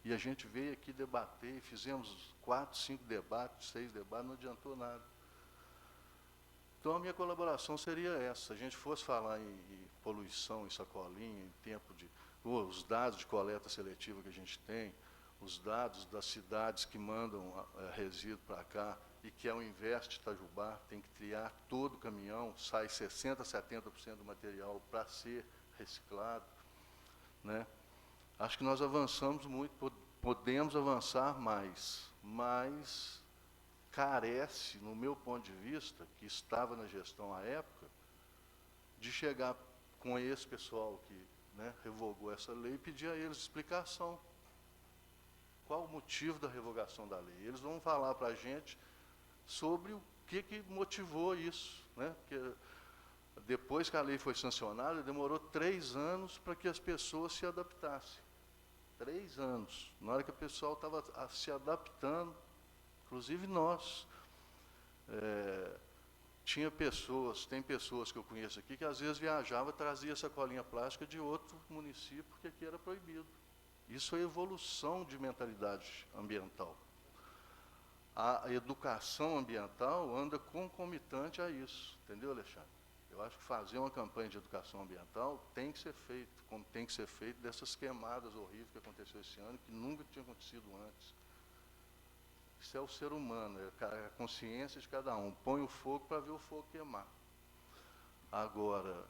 E a gente veio aqui debater, e fizemos 4, 5 debates, 6 debates, não adiantou nada. Então, a minha colaboração seria essa. Se a gente fosse falar em poluição, em sacolinha, em tempo de... os dados de coleta seletiva que a gente tem, os dados das cidades que mandam resíduo para cá, e que ao invés de Itajubá, tem que triar todo o caminhão, sai 60%, 70% do material para ser reciclado, né? Acho que nós avançamos muito, podemos avançar mais, mas carece, no meu ponto de vista, que estava na gestão à época, de chegar com esse pessoal que, né, revogou essa lei e pedir a eles explicação. Qual o motivo da revogação da lei? Eles vão falar para a gente sobre o que motivou isso, né? Porque Depois que a lei foi sancionada, demorou 3 anos para que as pessoas se adaptassem. 3 anos. Na hora que o pessoal estava se adaptando, inclusive nós. Tem pessoas que eu conheço aqui que às vezes viajava, trazia sacolinha plástica de outro município, porque aqui era proibido. Isso é evolução de mentalidade ambiental. A educação ambiental anda concomitante a isso, entendeu, Alexandre? Eu acho que fazer uma campanha de educação ambiental tem que ser feito, como tem que ser feito dessas queimadas horríveis que aconteceu esse ano, que nunca tinha acontecido antes. Isso é o ser humano, é a consciência de cada um. Põe o fogo para ver o fogo queimar. Agora,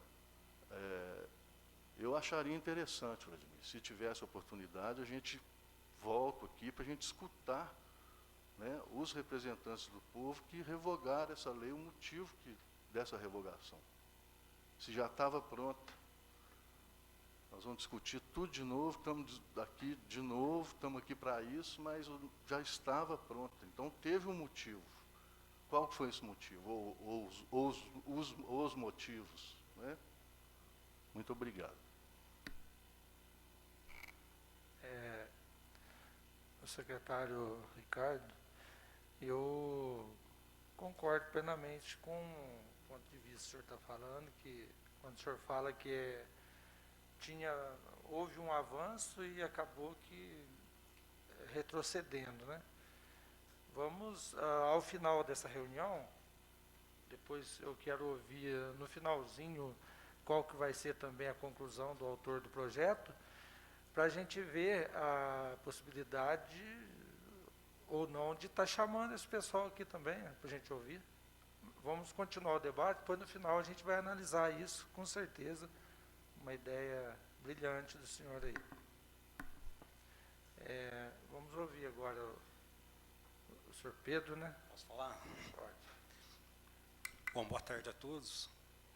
eu acharia interessante, Vladimir, se tivesse oportunidade, a gente volta aqui para a gente escutar, né, os representantes do povo que revogaram essa lei, o motivo dessa revogação. Se já estava pronta. Nós vamos discutir tudo de novo, estamos aqui de novo, estamos aqui para isso, mas já estava pronta. Então, teve um motivo. Qual foi esse motivo? Ou os motivos, né? Muito obrigado. O secretário Ricardo, eu concordo plenamente com o ponto de vista que o senhor está falando, que quando o senhor fala que houve um avanço e acabou que retrocedendo, né? Vamos, ao final dessa reunião, depois eu quero ouvir no finalzinho qual que vai ser também a conclusão do autor do projeto, para a gente ver a possibilidade ou não de estar chamando esse pessoal aqui também, né, para a gente ouvir. Vamos continuar o debate, depois no final a gente vai analisar isso, com certeza, uma ideia brilhante do senhor aí. Vamos ouvir agora o senhor Pedro, né? Posso falar? Pode. Bom, boa tarde a todos,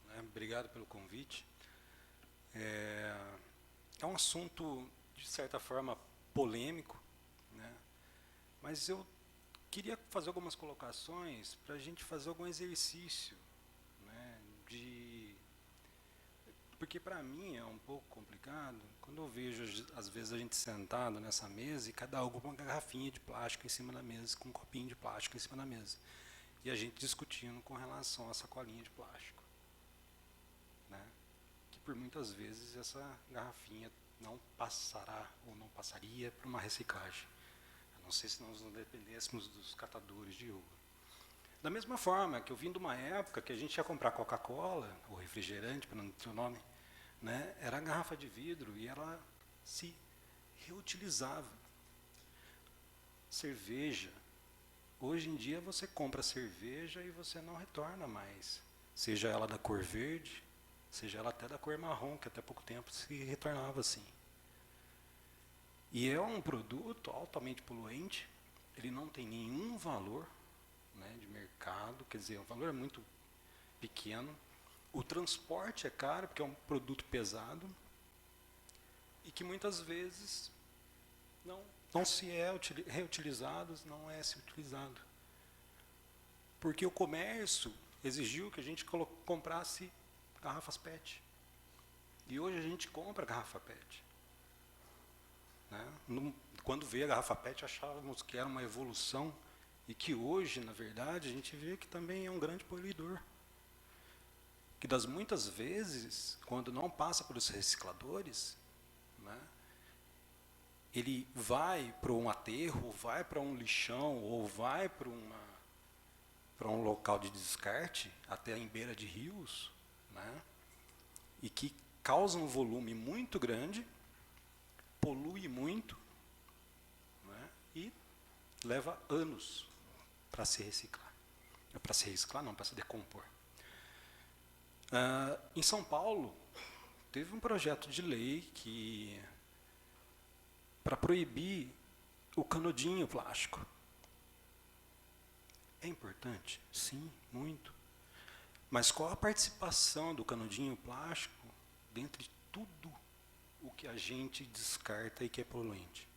né? Obrigado pelo convite. É um assunto, de certa forma, polêmico, né? Mas eu queria fazer algumas colocações para a gente fazer algum exercício, né? Porque para mim é um pouco complicado quando eu vejo, às vezes, a gente sentado nessa mesa e cada um com uma garrafinha de plástico em cima da mesa, com um copinho de plástico em cima da mesa. E a gente discutindo com relação a sacolinha de plástico, né? Que por muitas vezes essa garrafinha não passará ou não passaria para uma reciclagem. A não ser se nós não dependêssemos dos catadores de uva. Da mesma forma que eu vim de uma época que a gente ia comprar Coca-Cola, ou refrigerante, para não ter o nome, né, era a garrafa de vidro e ela se reutilizava. Cerveja. Hoje em dia você compra cerveja e você não retorna mais. Seja ela da cor verde, seja ela até da cor marrom, que até pouco tempo se retornava assim. E é um produto altamente poluente, ele não tem nenhum valor, né, de mercado, quer dizer, o valor é muito pequeno. O transporte é caro, porque é um produto pesado, e que muitas vezes não se é reutilizado, não é se utilizado. Porque o comércio exigiu que a gente comprasse garrafas PET. E hoje a gente compra garrafa PET. Né? Quando veio a garrafa PET, achávamos que era uma evolução, e que hoje, na verdade, a gente vê que também é um grande poluidor. Que das muitas vezes, quando não passa pelos recicladores, né, ele vai para um aterro, vai para um lixão, ou vai para um local de descarte, até em beira de rios, né, e que causa um volume muito grande, polui muito, né, e leva anos para se reciclar. Para se reciclar, não, para se decompor. Em São Paulo, teve um projeto de lei para proibir o canudinho plástico. É importante? Sim, muito. Mas qual a participação do canudinho plástico dentre tudo o que a gente descarta e que é poluente?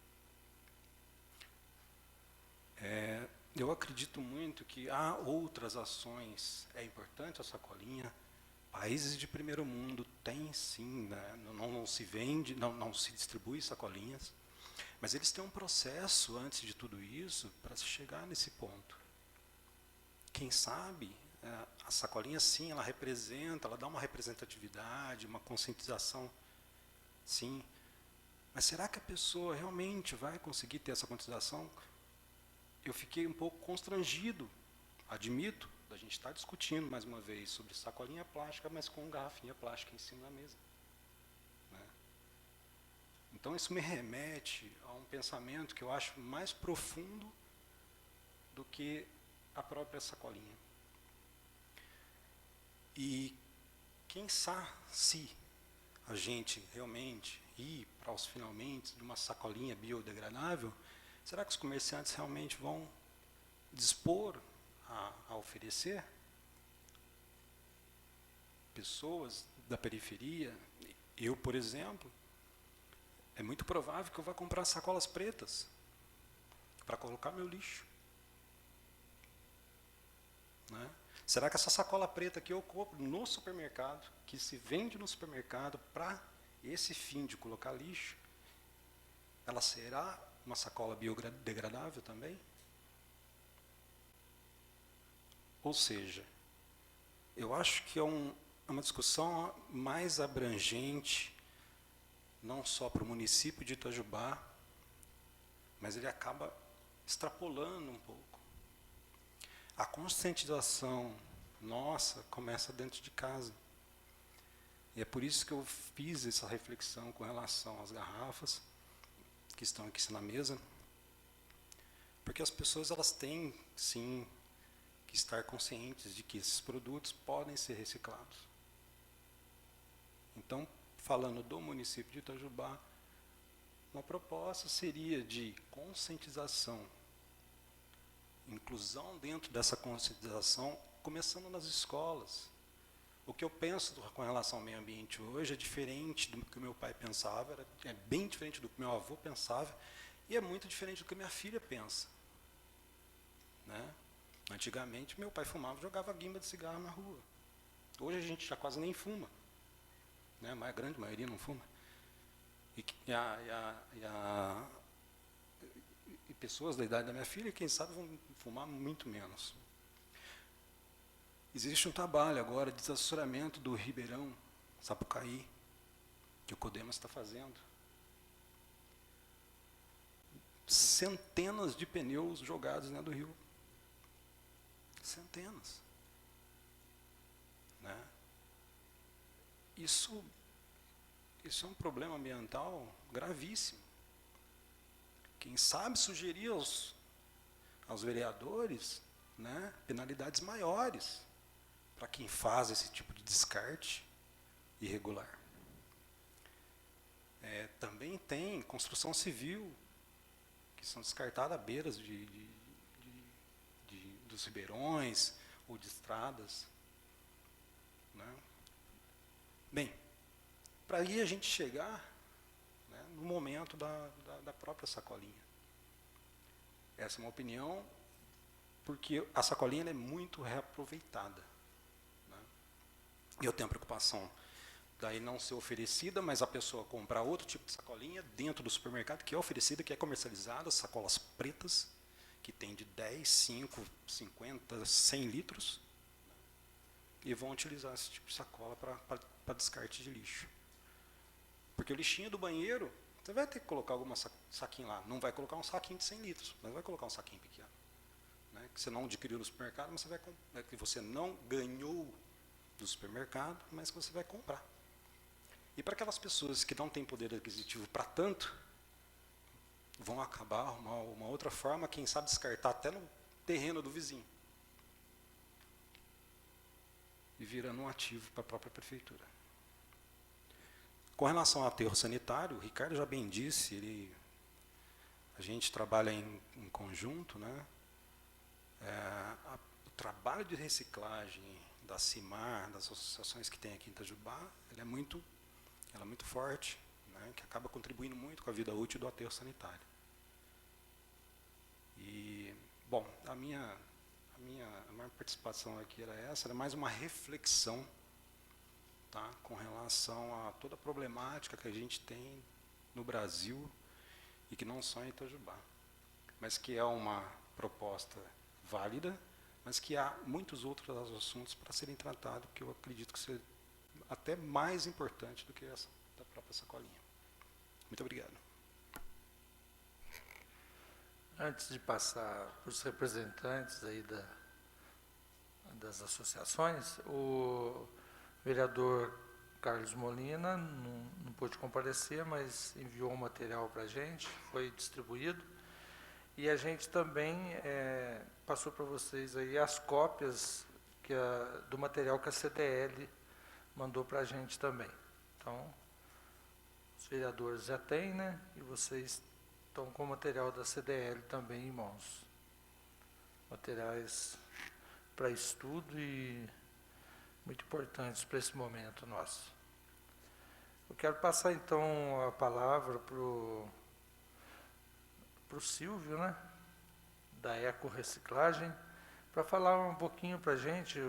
Eu acredito muito que há outras ações. É importante a sacolinha, Países de primeiro mundo têm sim, né? Não se vende, não se distribui sacolinhas, mas eles têm um processo antes de tudo isso para se chegar nesse ponto. Quem sabe, a sacolinha sim, ela representa, ela dá uma representatividade, uma conscientização, sim. Mas será que a pessoa realmente vai conseguir ter essa conscientização? Eu fiquei um pouco constrangido, admito, da gente estar discutindo mais uma vez sobre sacolinha plástica, mas com garrafinha plástica em cima da mesa, né? Então isso me remete a um pensamento que eu acho mais profundo do que a própria sacolinha. E quem sabe se a gente realmente ir para os finalmente de uma sacolinha biodegradável, será que os comerciantes realmente vão dispor a oferecer? Pessoas da periferia, eu, por exemplo, é muito provável que eu vá comprar sacolas pretas para colocar meu lixo, né? Será que essa sacola preta que eu compro no supermercado, que se vende no supermercado para esse fim de colocar lixo, ela será uma sacola biodegradável também? Ou seja, eu acho que é uma discussão mais abrangente, não só para o município de Itajubá, mas ele acaba extrapolando um pouco. A conscientização nossa começa dentro de casa. E é por isso que eu fiz essa reflexão com relação às garrafas que estão aqui na mesa, porque as pessoas elas têm, sim, que estar conscientes de que esses produtos podem ser reciclados. Então, falando do município de Itajubá, uma proposta seria de conscientização, inclusão dentro dessa conscientização, começando nas escolas. O que eu penso com relação ao meio ambiente hoje é diferente do que meu pai pensava, é bem diferente do que meu avô pensava, e é muito diferente do que minha filha pensa, né? Antigamente, meu pai fumava e jogava guimba de cigarro na rua. Hoje a gente já quase nem fuma, né? A grande maioria não fuma. E pessoas da idade da minha filha, quem sabe, vão fumar muito menos. Existe um trabalho agora de desassessoramento do Ribeirão, Sapucaí, que o CODEMAS está fazendo. Centenas de pneus jogados dentro do rio. Centenas. Né? Isso é um problema ambiental gravíssimo. Quem sabe sugerir aos vereadores, né, penalidades maiores para quem faz esse tipo de descarte irregular. Também tem construção civil, que são descartadas à beira dos ribeirões ou de estradas, né? Bem, para aí a gente chegar, né, no momento da própria sacolinha. Essa é uma opinião, porque a sacolinha ela é muito reaproveitada, né? E eu tenho a preocupação daí não ser oferecida, mas a pessoa comprar outro tipo de sacolinha dentro do supermercado, que é oferecida, que é comercializada, sacolas pretas, que tem de 10, 5, 50, 100 litros, né? E vão utilizar esse tipo de sacola para descarte de lixo. Porque o lixinho do banheiro, você vai ter que colocar alguma saquinho lá. Não vai colocar um saquinho de 100 litros, mas vai colocar um saquinho pequeno, né, que você não adquiriu no supermercado, mas que você não ganhou do supermercado, mas que você vai comprar. E para aquelas pessoas que não têm poder aquisitivo para tanto, vão acabar uma outra forma, quem sabe descartar até no terreno do vizinho. E virando um ativo para a própria prefeitura. Com relação ao aterro sanitário, o Ricardo já bem disse, a gente trabalha em conjunto, né? O trabalho de reciclagem da CIMAR, das associações que tem aqui em Itajubá, ela é muito forte, né? Que acaba contribuindo muito com a vida útil do aterro sanitário. E, bom, a maior participação aqui era mais uma reflexão tá? Com relação a toda a problemática que a gente tem no Brasil e que não só em Itajubá, mas que é uma proposta válida, mas que há muitos outros assuntos para serem tratados que eu acredito que seja até mais importante do que essa da própria sacolinha. Muito obrigado. Antes de passar para os representantes aí das associações, o vereador Carlos Molina não pôde comparecer, mas enviou um material para a gente, foi distribuído. E a gente também passou para vocês aí as cópias do material que a CDL mandou para a gente também. Então, os vereadores já têm, né? E vocês estão com o material da CDL também em mãos. Materiais para estudo e muito importantes para esse momento nosso. Eu quero passar então a palavra para o Silvio, né, da Eco Reciclagem, para falar um pouquinho para a gente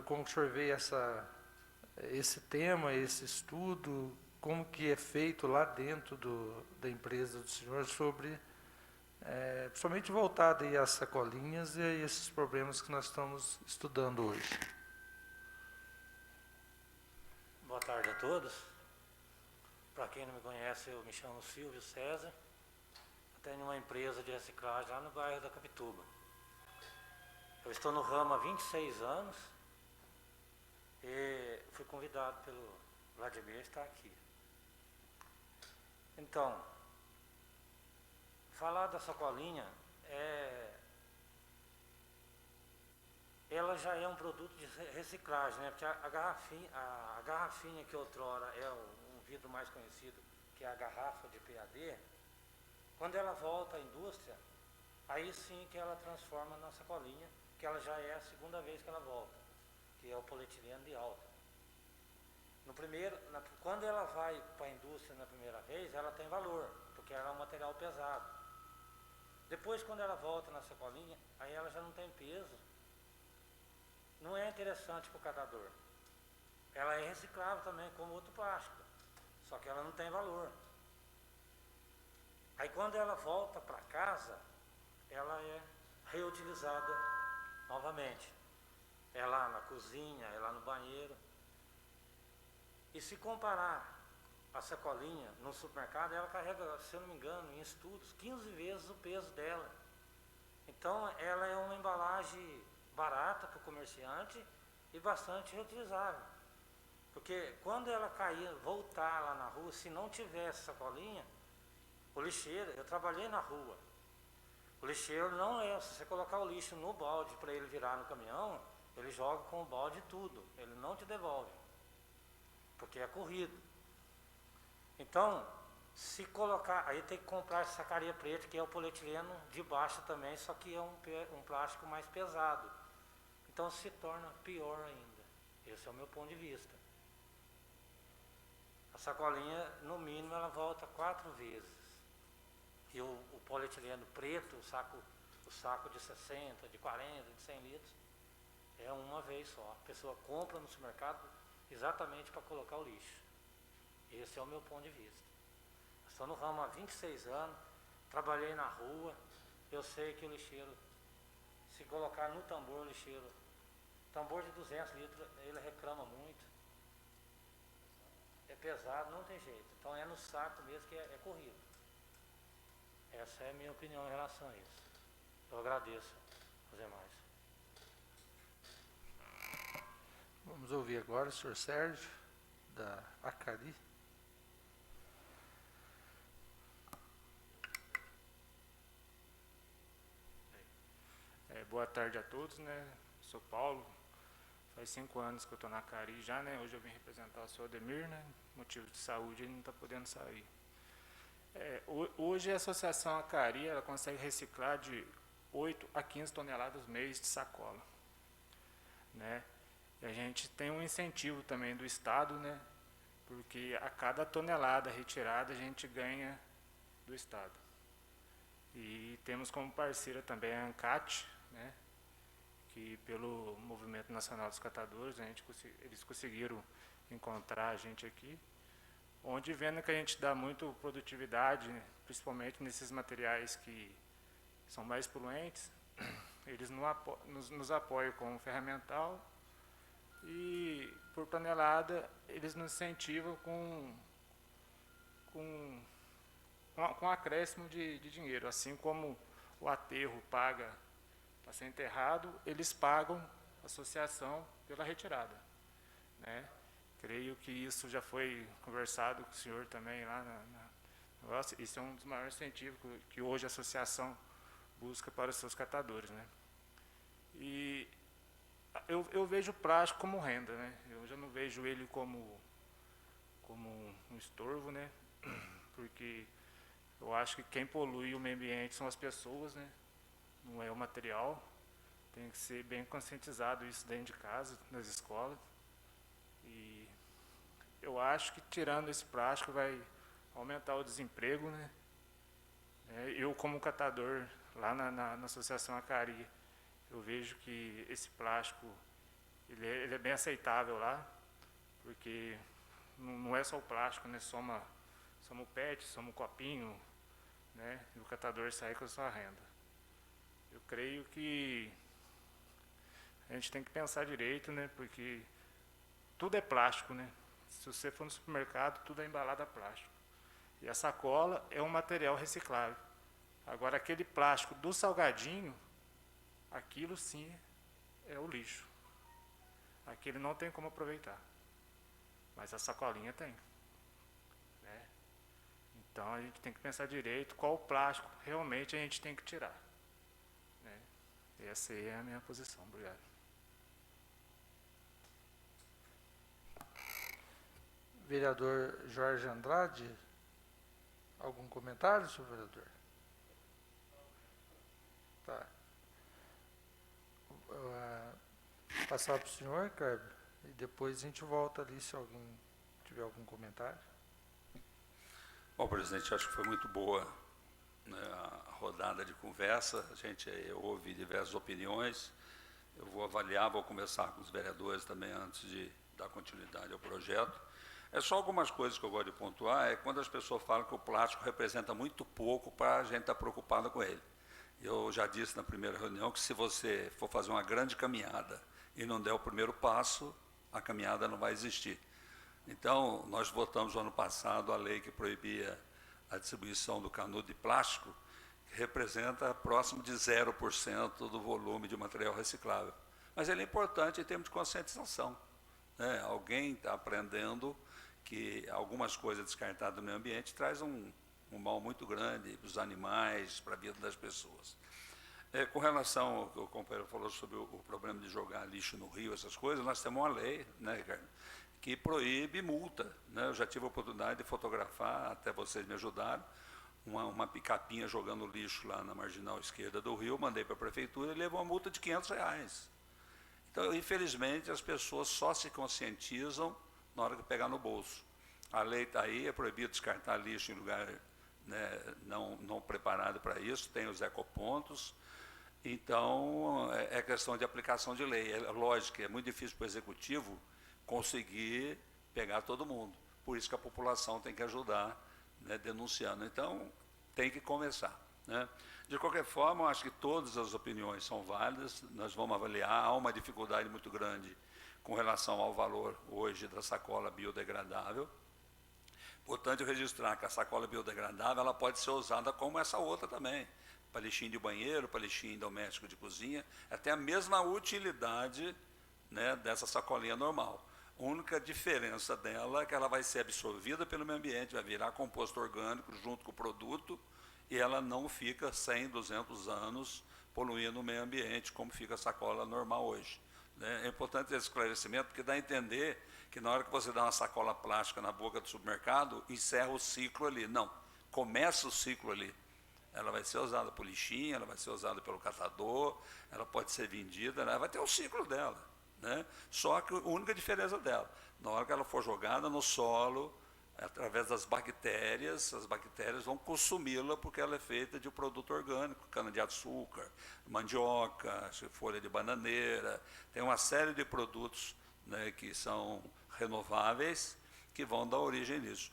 como que o senhor vê esse tema, esse estudo, como que é feito lá dentro da empresa do senhor sobre, principalmente voltado aí às sacolinhas e a esses problemas que nós estamos estudando hoje. Boa tarde a todos. Para quem não me conhece, eu me chamo Silvio César. Eu tenho uma empresa de reciclagem lá no bairro da Capituba. Eu estou no ramo há 26 anos e fui convidado pelo Vladimir a estar aqui. Então, falar da sacolinha ela já é um produto de reciclagem, né? Porque a garrafinha que outrora é um vidro mais conhecido, que é a garrafa de PAD, quando ela volta à indústria, aí sim que ela transforma na sacolinha, que ela já é a segunda vez que ela volta, que é o polietileno de alta. Quando ela vai para a indústria na primeira vez, ela tem valor, porque ela é um material pesado. Depois, quando ela volta na sacolinha, aí ela já não tem peso. Não é interessante para o catador. Ela é reciclável também, como outro plástico, só que ela não tem valor. Aí quando ela volta para casa, ela é reutilizada novamente. É lá na cozinha, é lá no banheiro. E se comparar a sacolinha no supermercado, ela carrega, se eu não me engano, em estudos, 15 vezes o peso dela. Então ela é uma embalagem barata para o comerciante e bastante reutilizável. Porque quando ela cair, voltar lá na rua, se não tivesse sacolinha, o lixeiro, eu trabalhei na rua, o lixeiro não se você colocar o lixo no balde para ele virar no caminhão, ele joga com o balde tudo, ele não te devolve, porque é corrido. Então, se colocar, aí tem que comprar essa sacaria preta, que é o polietileno de baixo também, só que é um plástico mais pesado. Então se torna pior ainda. Esse é o meu ponto de vista. A sacolinha, no mínimo, ela volta 4 vezes. E o polietileno preto, o saco de 60, de 40, de 100 litros, é uma vez só. A pessoa compra no supermercado exatamente para colocar o lixo. Esse é o meu ponto de vista. Estou no ramo há 26 anos, trabalhei na rua, eu sei que o lixeiro, se colocar no tambor, o lixeiro, tambor de 200 litros, ele reclama muito. É pesado, não tem jeito. Então é no saco mesmo que é corrido. Essa é a minha opinião em relação a isso. Eu agradeço aos demais. Vamos ouvir agora o senhor Sérgio, da Acari. Boa tarde a todos, né? Sou Paulo, faz 5 anos que eu estou na Acari já, né? Hoje eu vim representar o senhor Ademir, né? Motivo de saúde, ele não está podendo sair. Hoje a Associação Acari, ela consegue reciclar de 8 a 15 toneladas mês de sacola, né? E a gente tem um incentivo também do Estado, né? Porque a cada tonelada retirada a gente ganha do Estado. E temos como parceira também a ANCAT, né? que pelo Movimento Nacional dos Catadores, eles conseguiram encontrar a gente aqui, onde vendo que a gente dá muito produtividade, principalmente nesses materiais que são mais poluentes, eles nos apoiam com o ferramental e, por tonelada, eles nos incentivam com acréscimo de dinheiro. Assim como o aterro paga para ser enterrado, eles pagam a associação pela retirada, né? Creio que isso já foi conversado com o senhor também lá no negócio. Isso é um dos maiores incentivos que hoje a associação busca para os seus catadores, né? E eu vejo o plástico como renda, né? Eu já não vejo ele como um estorvo, né? Porque eu acho que quem polui o meio ambiente são as pessoas, né? Não é o material. Tem que ser bem conscientizado isso dentro de casa, nas escolas. E eu acho que tirando esse plástico vai aumentar o desemprego, né? Eu, como catador lá na Associação Acari, eu vejo que esse plástico ele é bem aceitável lá, porque não é só o plástico, né? Soma o PET, soma o copinho, né? E o catador sai com a sua renda. Eu creio que a gente tem que pensar direito, né? Porque tudo é plástico, né? Se você for no supermercado, tudo é embalado a plástico. E a sacola é um material reciclável. Agora, aquele plástico do salgadinho, aquilo sim é o lixo. Aquele não tem como aproveitar. Mas a sacolinha tem, né? Então, a gente tem que pensar direito qual plástico realmente a gente tem que tirar, né? Essa aí é a minha posição. Obrigado. Vereador Jorge Andrade, algum comentário, senhor vereador? Tá. Passar para o senhor, Kleber, e depois a gente volta ali se alguém tiver algum comentário. Bom, presidente, acho que foi muito boa, né, a rodada de conversa. A gente ouve diversas opiniões. Eu vou avaliar, vou conversar com os vereadores também antes de dar continuidade ao projeto. É só algumas coisas que eu gosto de pontuar, é quando as pessoas falam que o plástico representa muito pouco para a gente estar preocupado com ele. Eu já disse na primeira reunião que se você for fazer uma grande caminhada e não der o primeiro passo, a caminhada não vai existir. Então, nós votamos no ano passado a lei que proibia a distribuição do canudo de plástico, que representa próximo de 0% do volume de material reciclável. Mas ele é importante em termos de conscientização, né? Alguém está aprendendo que algumas coisas descartadas do meio ambiente trazem um mal muito grande para os animais, para a vida das pessoas. Com relação ao que o companheiro falou sobre o problema de jogar lixo no rio, essas coisas, nós temos uma lei, né, Ricardo, que proíbe multa, né? Eu já tive a oportunidade de fotografar, até vocês me ajudaram, uma picapinha jogando lixo lá na marginal esquerda do rio, mandei para a prefeitura e levou uma multa de R$500. Então, infelizmente, as pessoas só se conscientizam na hora que pegar no bolso. A lei está aí, é proibido descartar lixo em lugar, né, não preparado para isso, tem os ecopontos. Então, é questão de aplicação de lei. É lógico que é muito difícil para o executivo conseguir pegar todo mundo. Por isso que a população tem que ajudar, né, denunciando. Então, tem que começar, né? De qualquer forma, eu acho que todas as opiniões são válidas, nós vamos avaliar. Há uma dificuldade muito grande com relação ao valor hoje da sacola biodegradável. Importante registrar que a sacola biodegradável ela pode ser usada como essa outra também, para lixinho de banheiro, para lixinho doméstico de cozinha, até a mesma utilidade, né, dessa sacolinha normal. A única diferença dela é que ela vai ser absorvida pelo meio ambiente, vai virar composto orgânico junto com o produto, e ela não fica 100, 200 anos poluindo o meio ambiente, como fica a sacola normal hoje, né? É importante esse esclarecimento, porque dá a entender que na hora que você dá uma sacola plástica na boca do supermercado, encerra o ciclo ali. Não, começa o ciclo ali. Ela vai ser usada por lixinho, ela vai ser usada pelo catador, ela pode ser vendida, ela vai ter o ciclo dela, né? Só que a única diferença dela, na hora que ela for jogada no solo, através das bactérias, as bactérias vão consumi-la porque ela é feita de um produto orgânico, cana-de-açúcar, mandioca, folha de bananeira, tem uma série de produtos, né, que são renováveis, que vão dar origem nisso.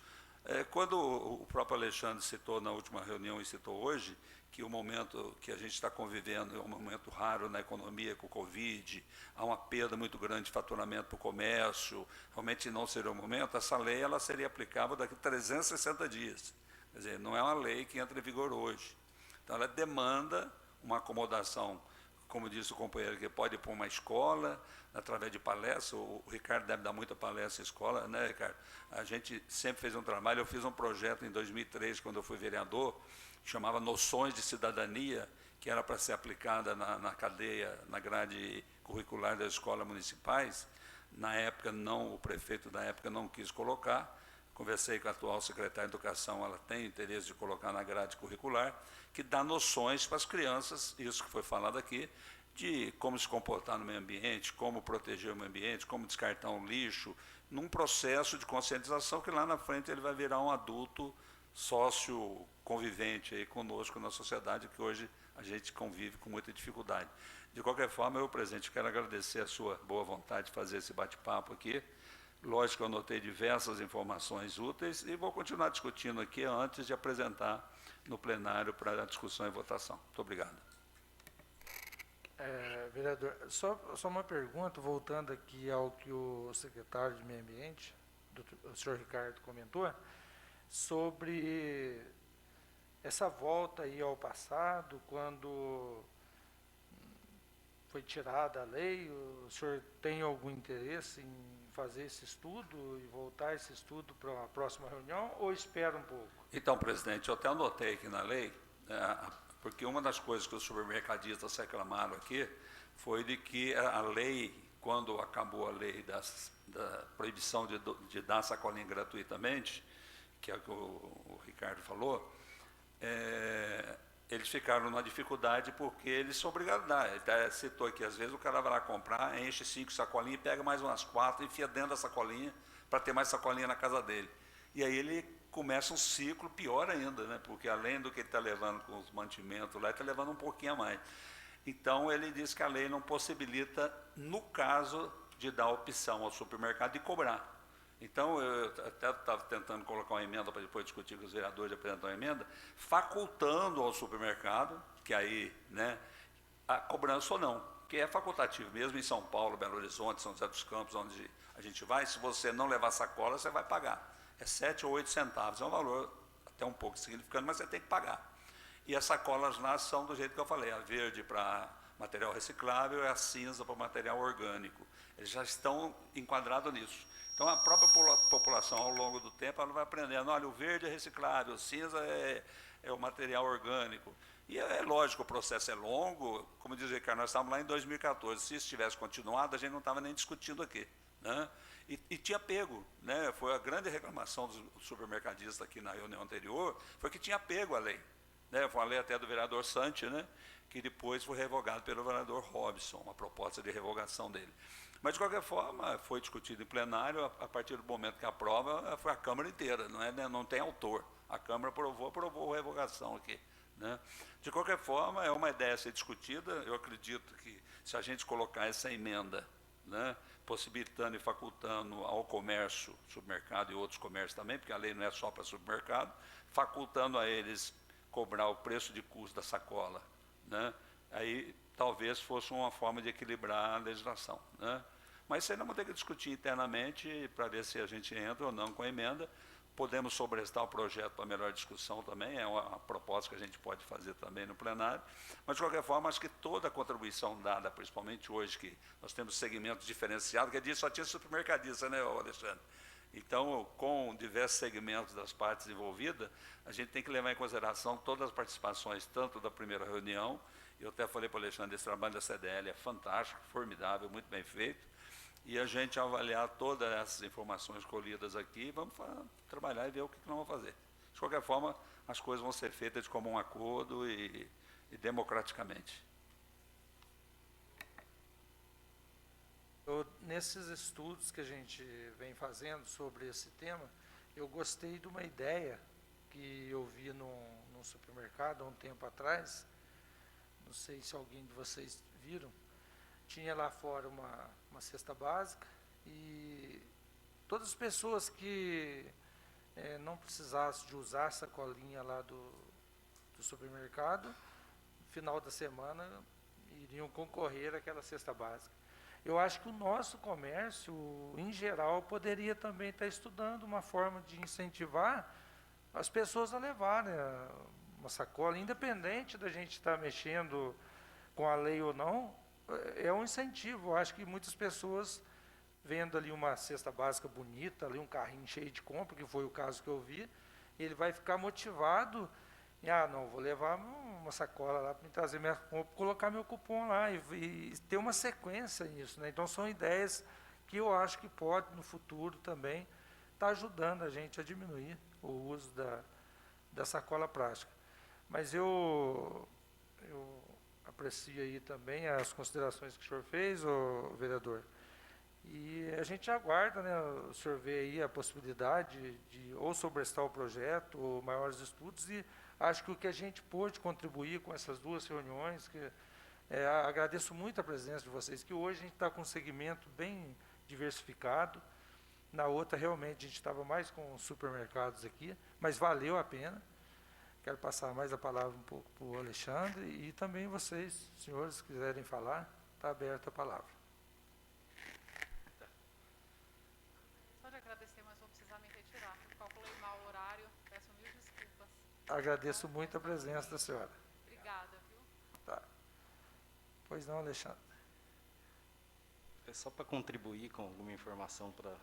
Quando o próprio Alexandre citou na última reunião e citou hoje, que o momento que a gente está convivendo é um momento raro na economia com o Covid, há uma perda muito grande de faturamento para o comércio, realmente não seria o momento, essa lei ela seria aplicável daqui a 360 dias. Quer dizer, não é uma lei que entra em vigor hoje. Então, ela demanda uma acomodação, como disse o companheiro, que pode ir para uma escola, através de palestra. O Ricardo deve dar muita palestra em escola, né, Ricardo? A gente sempre fez um trabalho, eu fiz um projeto em 2003, quando eu fui vereador, que chamava Noções de Cidadania, que era para ser aplicada na cadeia, na grade curricular das escolas municipais. Na época, o prefeito da época não quis colocar. Conversei com a atual secretária de Educação, ela tem interesse de colocar na grade curricular, que dá noções para as crianças, isso que foi falado aqui, de como se comportar no meio ambiente, como proteger o meio ambiente, como descartar um lixo, num processo de conscientização que lá na frente ele vai virar um adulto sócio convivente aí conosco na sociedade, que hoje a gente convive com muita dificuldade. De qualquer forma, eu, presidente, quero agradecer a sua boa vontade de fazer esse bate-papo aqui. Lógico que eu anotei diversas informações úteis e vou continuar discutindo aqui antes de apresentar no plenário para a discussão e votação. Muito obrigado. Vereador, só uma pergunta, voltando aqui ao que o secretário de Meio Ambiente, o senhor Ricardo, comentou, sobre essa volta aí ao passado, quando foi tirada a lei. O senhor tem algum interesse em fazer esse estudo e voltar esse estudo para a próxima reunião, ou espera um pouco? Então, presidente, eu até anotei aqui na lei, porque uma das coisas que os supermercadistas reclamaram aqui foi de que a lei, quando acabou a lei da proibição de dar sacolinha gratuitamente, que é o que o Ricardo falou, eles ficaram numa dificuldade porque eles são obrigados a dar. Ele até citou aqui, às vezes o cara vai lá comprar, enche 5 sacolinhas, pega mais umas 4 e enfia dentro da sacolinha para ter mais sacolinha na casa dele. E aí ele começa um ciclo pior ainda, né? Porque além do que ele está levando com os mantimentos lá, ele está levando um pouquinho a mais. Então, ele diz que a lei não possibilita, no caso de dar opção ao supermercado de cobrar. Então, eu até estava tentando colocar uma emenda para depois discutir com os vereadores e apresentar uma emenda, facultando ao supermercado, que aí, né, a cobrança ou não, que é facultativo. Mesmo em São Paulo, Belo Horizonte, São José dos Campos, onde a gente vai, se você não levar sacola, você vai pagar. É 7 ou 8 centavos, é um valor até um pouco significante, mas você tem que pagar. E as sacolas lá são do jeito que eu falei, a verde para material reciclável e a cinza para material orgânico. Eles já estão enquadrados nisso. Então, a própria população, ao longo do tempo, ela vai aprendendo, olha, o verde é reciclável, o cinza é o material orgânico. E é lógico, o processo é longo, como diz o Ricardo, nós estávamos lá em 2014, se isso tivesse continuado, a gente não estava nem discutindo aqui, né? E tinha pego, né? Foi a grande reclamação dos supermercadistas aqui na reunião anterior, foi que tinha pego a lei, né? Foi uma lei até do vereador Santi, né? Que depois foi revogado pelo vereador Robson, uma proposta de revogação dele. Mas, de qualquer forma, foi discutido em plenário, a partir do momento que aprova, foi a Câmara inteira, não tem autor. A Câmara aprovou a revogação aqui, né? De qualquer forma, é uma ideia a ser discutida. Eu acredito que, se a gente colocar essa emenda, né, possibilitando e facultando ao comércio, supermercado e outros comércios também, porque a lei não é só para supermercado, facultando a eles cobrar o preço de custo da sacola, né, aí talvez fosse uma forma de equilibrar a legislação, né? Mas isso ainda vamos ter que discutir internamente para ver se a gente entra ou não com a emenda. Podemos sobrestar o projeto para melhor discussão também, é uma proposta que a gente pode fazer também no plenário. Mas, de qualquer forma, acho que toda a contribuição dada, principalmente hoje, que nós temos segmentos diferenciados, que disso só tinha supermercadista, né, Alexandre? Então, com diversos segmentos das partes envolvidas, a gente tem que levar em consideração todas as participações, tanto da primeira reunião, eu até falei para o Alexandre, esse trabalho da CDL é fantástico, formidável, muito bem feito, e a gente avaliar todas essas informações colhidas aqui, vamos trabalhar e ver o que nós vamos fazer. De qualquer forma, as coisas vão ser feitas de comum acordo e democraticamente. Nesses estudos que a gente vem fazendo sobre esse tema, Eu gostei de uma ideia que eu vi num supermercado há um tempo atrás, não sei se alguém de vocês viram, tinha lá fora uma cesta básica e todas as pessoas que não precisassem de usar a sacolinha lá do supermercado, no final da semana iriam concorrer àquela cesta básica. Eu acho que o nosso comércio, em geral, poderia também estar estudando uma forma de incentivar as pessoas a levarem uma sacola, independente da gente estar mexendo com a lei ou não, é um incentivo. Eu acho que muitas pessoas, vendo ali uma cesta básica bonita, ali um carrinho cheio de compra, que foi o caso que eu vi, ele vai ficar motivado e, não, vou levar uma sacola lá para me trazer minha compra, colocar meu cupom lá e ter uma sequência nisso, né? Então, são ideias que eu acho que pode, no futuro também, estar ajudando a gente a diminuir o uso da sacola plástica. Mas eu aprecio aí também as considerações que o senhor fez, vereador. E a gente aguarda, né, o senhor vê aí a possibilidade de ou sobrestar o projeto, ou maiores estudos, e acho que o que a gente pôde contribuir com essas duas reuniões, agradeço muito a presença de vocês, que hoje a gente está com um segmento bem diversificado. Na outra, realmente, a gente estava mais com supermercados aqui, mas valeu a pena. Quero passar mais a palavra um pouco para o Alexandre e também vocês, senhores, se quiserem falar, está aberta a palavra. Só de agradecer, mas vou precisar me retirar. Calculei mal o horário, peço mil desculpas. Agradeço muito a presença da senhora. Obrigada, viu? Tá. Pois não, Alexandre. É só para contribuir com alguma informação para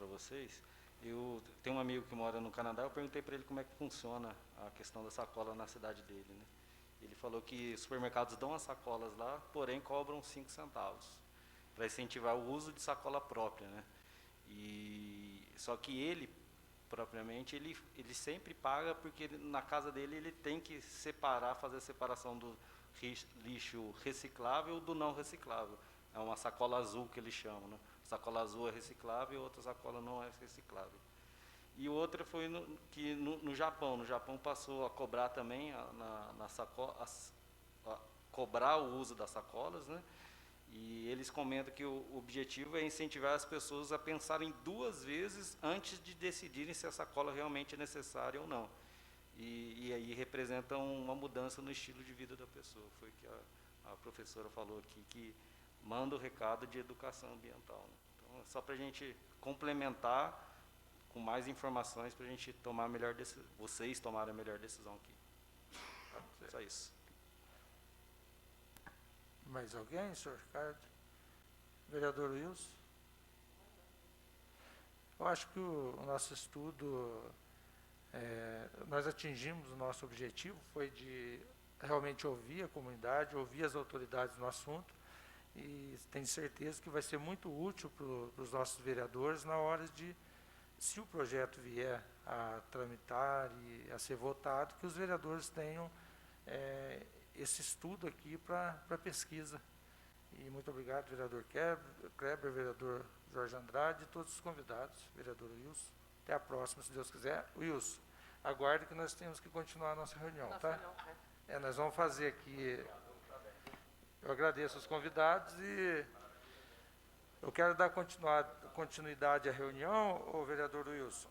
vocês. Eu tenho um amigo que mora no Canadá, eu perguntei para ele como é que funciona a questão da sacola na cidade dele, né? Ele falou que supermercados dão as sacolas lá, porém cobram 5 centavos, para incentivar o uso de sacola própria, né? Só que ele, propriamente, ele sempre paga, porque na casa dele ele tem que fazer a separação do lixo reciclável do não reciclável. É uma sacola azul que eles chamam, né? Sacola azul é reciclável e outra sacola não é reciclável. E outra foi no Japão. No Japão passou a cobrar também cobrar o uso das sacolas, né? E eles comentam que o objetivo é incentivar as pessoas a pensarem 2 vezes antes de decidirem se a sacola realmente é necessária ou não. E aí representa uma mudança no estilo de vida da pessoa. Foi o que a professora falou aqui, que manda o recado de educação ambiental, né? Então, é só para a gente complementar com mais informações para a gente tomar a melhor decisão, vocês tomarem a melhor decisão aqui. Só isso. Mais alguém, senhor Ricardo? Vereador Wilson? Eu acho que o nosso estudo, nós atingimos o nosso objetivo, foi de realmente ouvir a comunidade, ouvir as autoridades no assunto, e tenho certeza que vai ser muito útil para os nossos vereadores na hora de, se o projeto vier a tramitar e a ser votado, que os vereadores tenham esse estudo aqui para pesquisa. E muito obrigado, vereador Kleber, vereador Jorge Andrade e todos os convidados, vereador Wilson. Até a próxima, se Deus quiser. Wilson, aguarde que nós temos que continuar a nossa reunião, tá? Nós vamos fazer aqui. Eu agradeço os convidados e eu quero dar continuidade à reunião, ô vereador Wilson.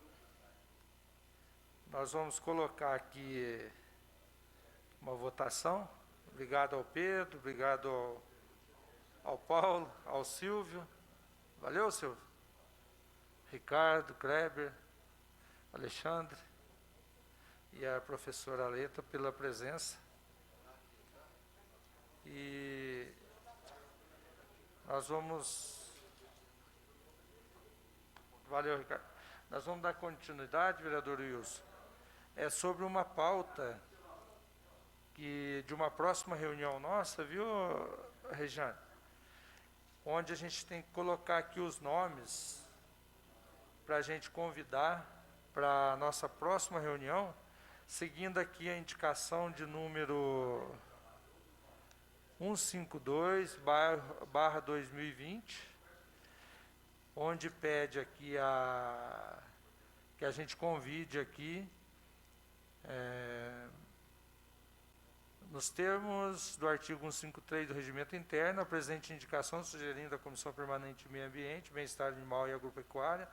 Nós vamos colocar aqui uma votação. Obrigado ao Pedro, obrigado ao Paulo, ao Silvio. Valeu, Silvio. Ricardo, Kleber, Alexandre e a professora Aleta pela presença. E nós vamos... Valeu, Ricardo. Nós vamos dar continuidade, vereador Wilson. É sobre uma pauta de uma próxima reunião nossa, viu, Regiane? Onde a gente tem que colocar aqui os nomes para a gente convidar para a nossa próxima reunião, seguindo aqui a indicação de número 152/2020, onde pede aqui que a gente convide aqui, nos termos do artigo 153 do Regimento Interno, a presente indicação sugerindo à Comissão Permanente de Meio Ambiente, Bem-Estar Animal e Agropecuária,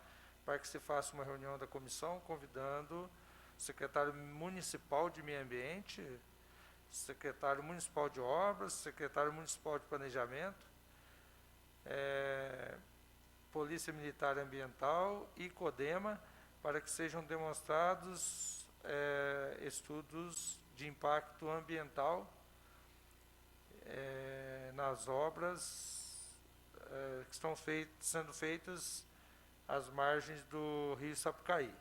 para que se faça uma reunião da comissão, convidando o secretário municipal de Meio Ambiente, secretário municipal de Obras, secretário municipal de Planejamento, Polícia Militar Ambiental e CODEMA, para que sejam demonstrados estudos de impacto ambiental nas obras que estão sendo feitas às margens do Rio Sapucaí.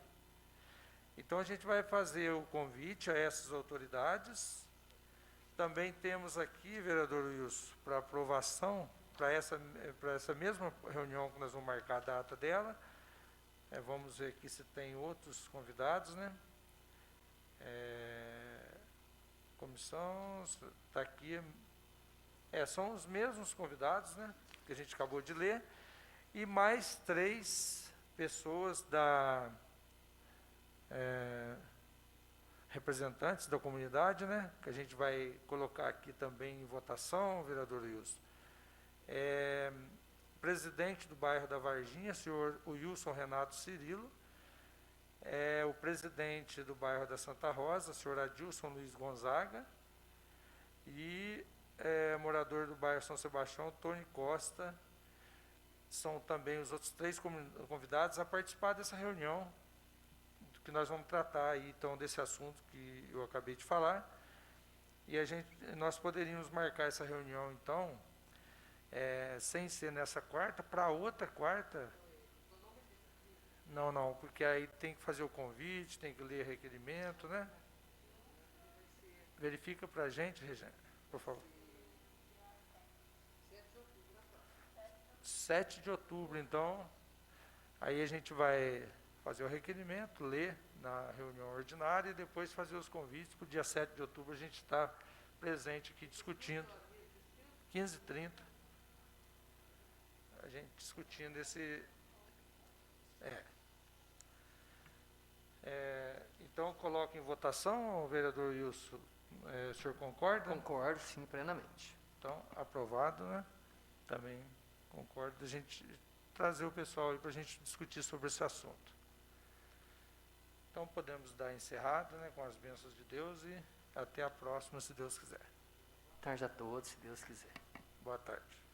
Então, a gente vai fazer o convite a essas autoridades. Também temos aqui, vereador Wilson, para aprovação, para essa mesma reunião que nós vamos marcar a data dela. Vamos ver aqui se tem outros convidados, né? Comissão, está aqui, são os mesmos convidados, né, que a gente acabou de ler, e mais 3 pessoas representantes da comunidade, né, que a gente vai colocar aqui também em votação, vereador Wilson. Presidente do bairro da Varginha, senhor Wilson Renato Cirilo, o presidente do bairro da Santa Rosa, senhor Adilson Luiz Gonzaga, e morador do bairro São Sebastião, Tony Costa. São também os outros 3 convidados a participar dessa reunião, que nós vamos tratar aí, então, desse assunto que eu acabei de falar. E nós poderíamos marcar essa reunião, então, sem ser nessa quarta, para outra quarta. Não, porque aí tem que fazer o convite, tem que ler requerimento, né? Verifica para a gente, Regina, por favor. 7 de outubro, então, aí a gente vai fazer o requerimento, ler na reunião ordinária e depois fazer os convites. Para o dia 7 de outubro a gente está presente aqui discutindo, 15h30, a gente discutindo esse... então, coloco em votação, vereador Wilson, o senhor concorda? Concordo, sim, plenamente. Então, aprovado, né? Também concordo da gente trazer o pessoal aí para a gente discutir sobre esse assunto. Então, podemos dar encerrado, né, com as bênçãos de Deus e até a próxima, se Deus quiser. Boa tarde a todos, se Deus quiser. Boa tarde.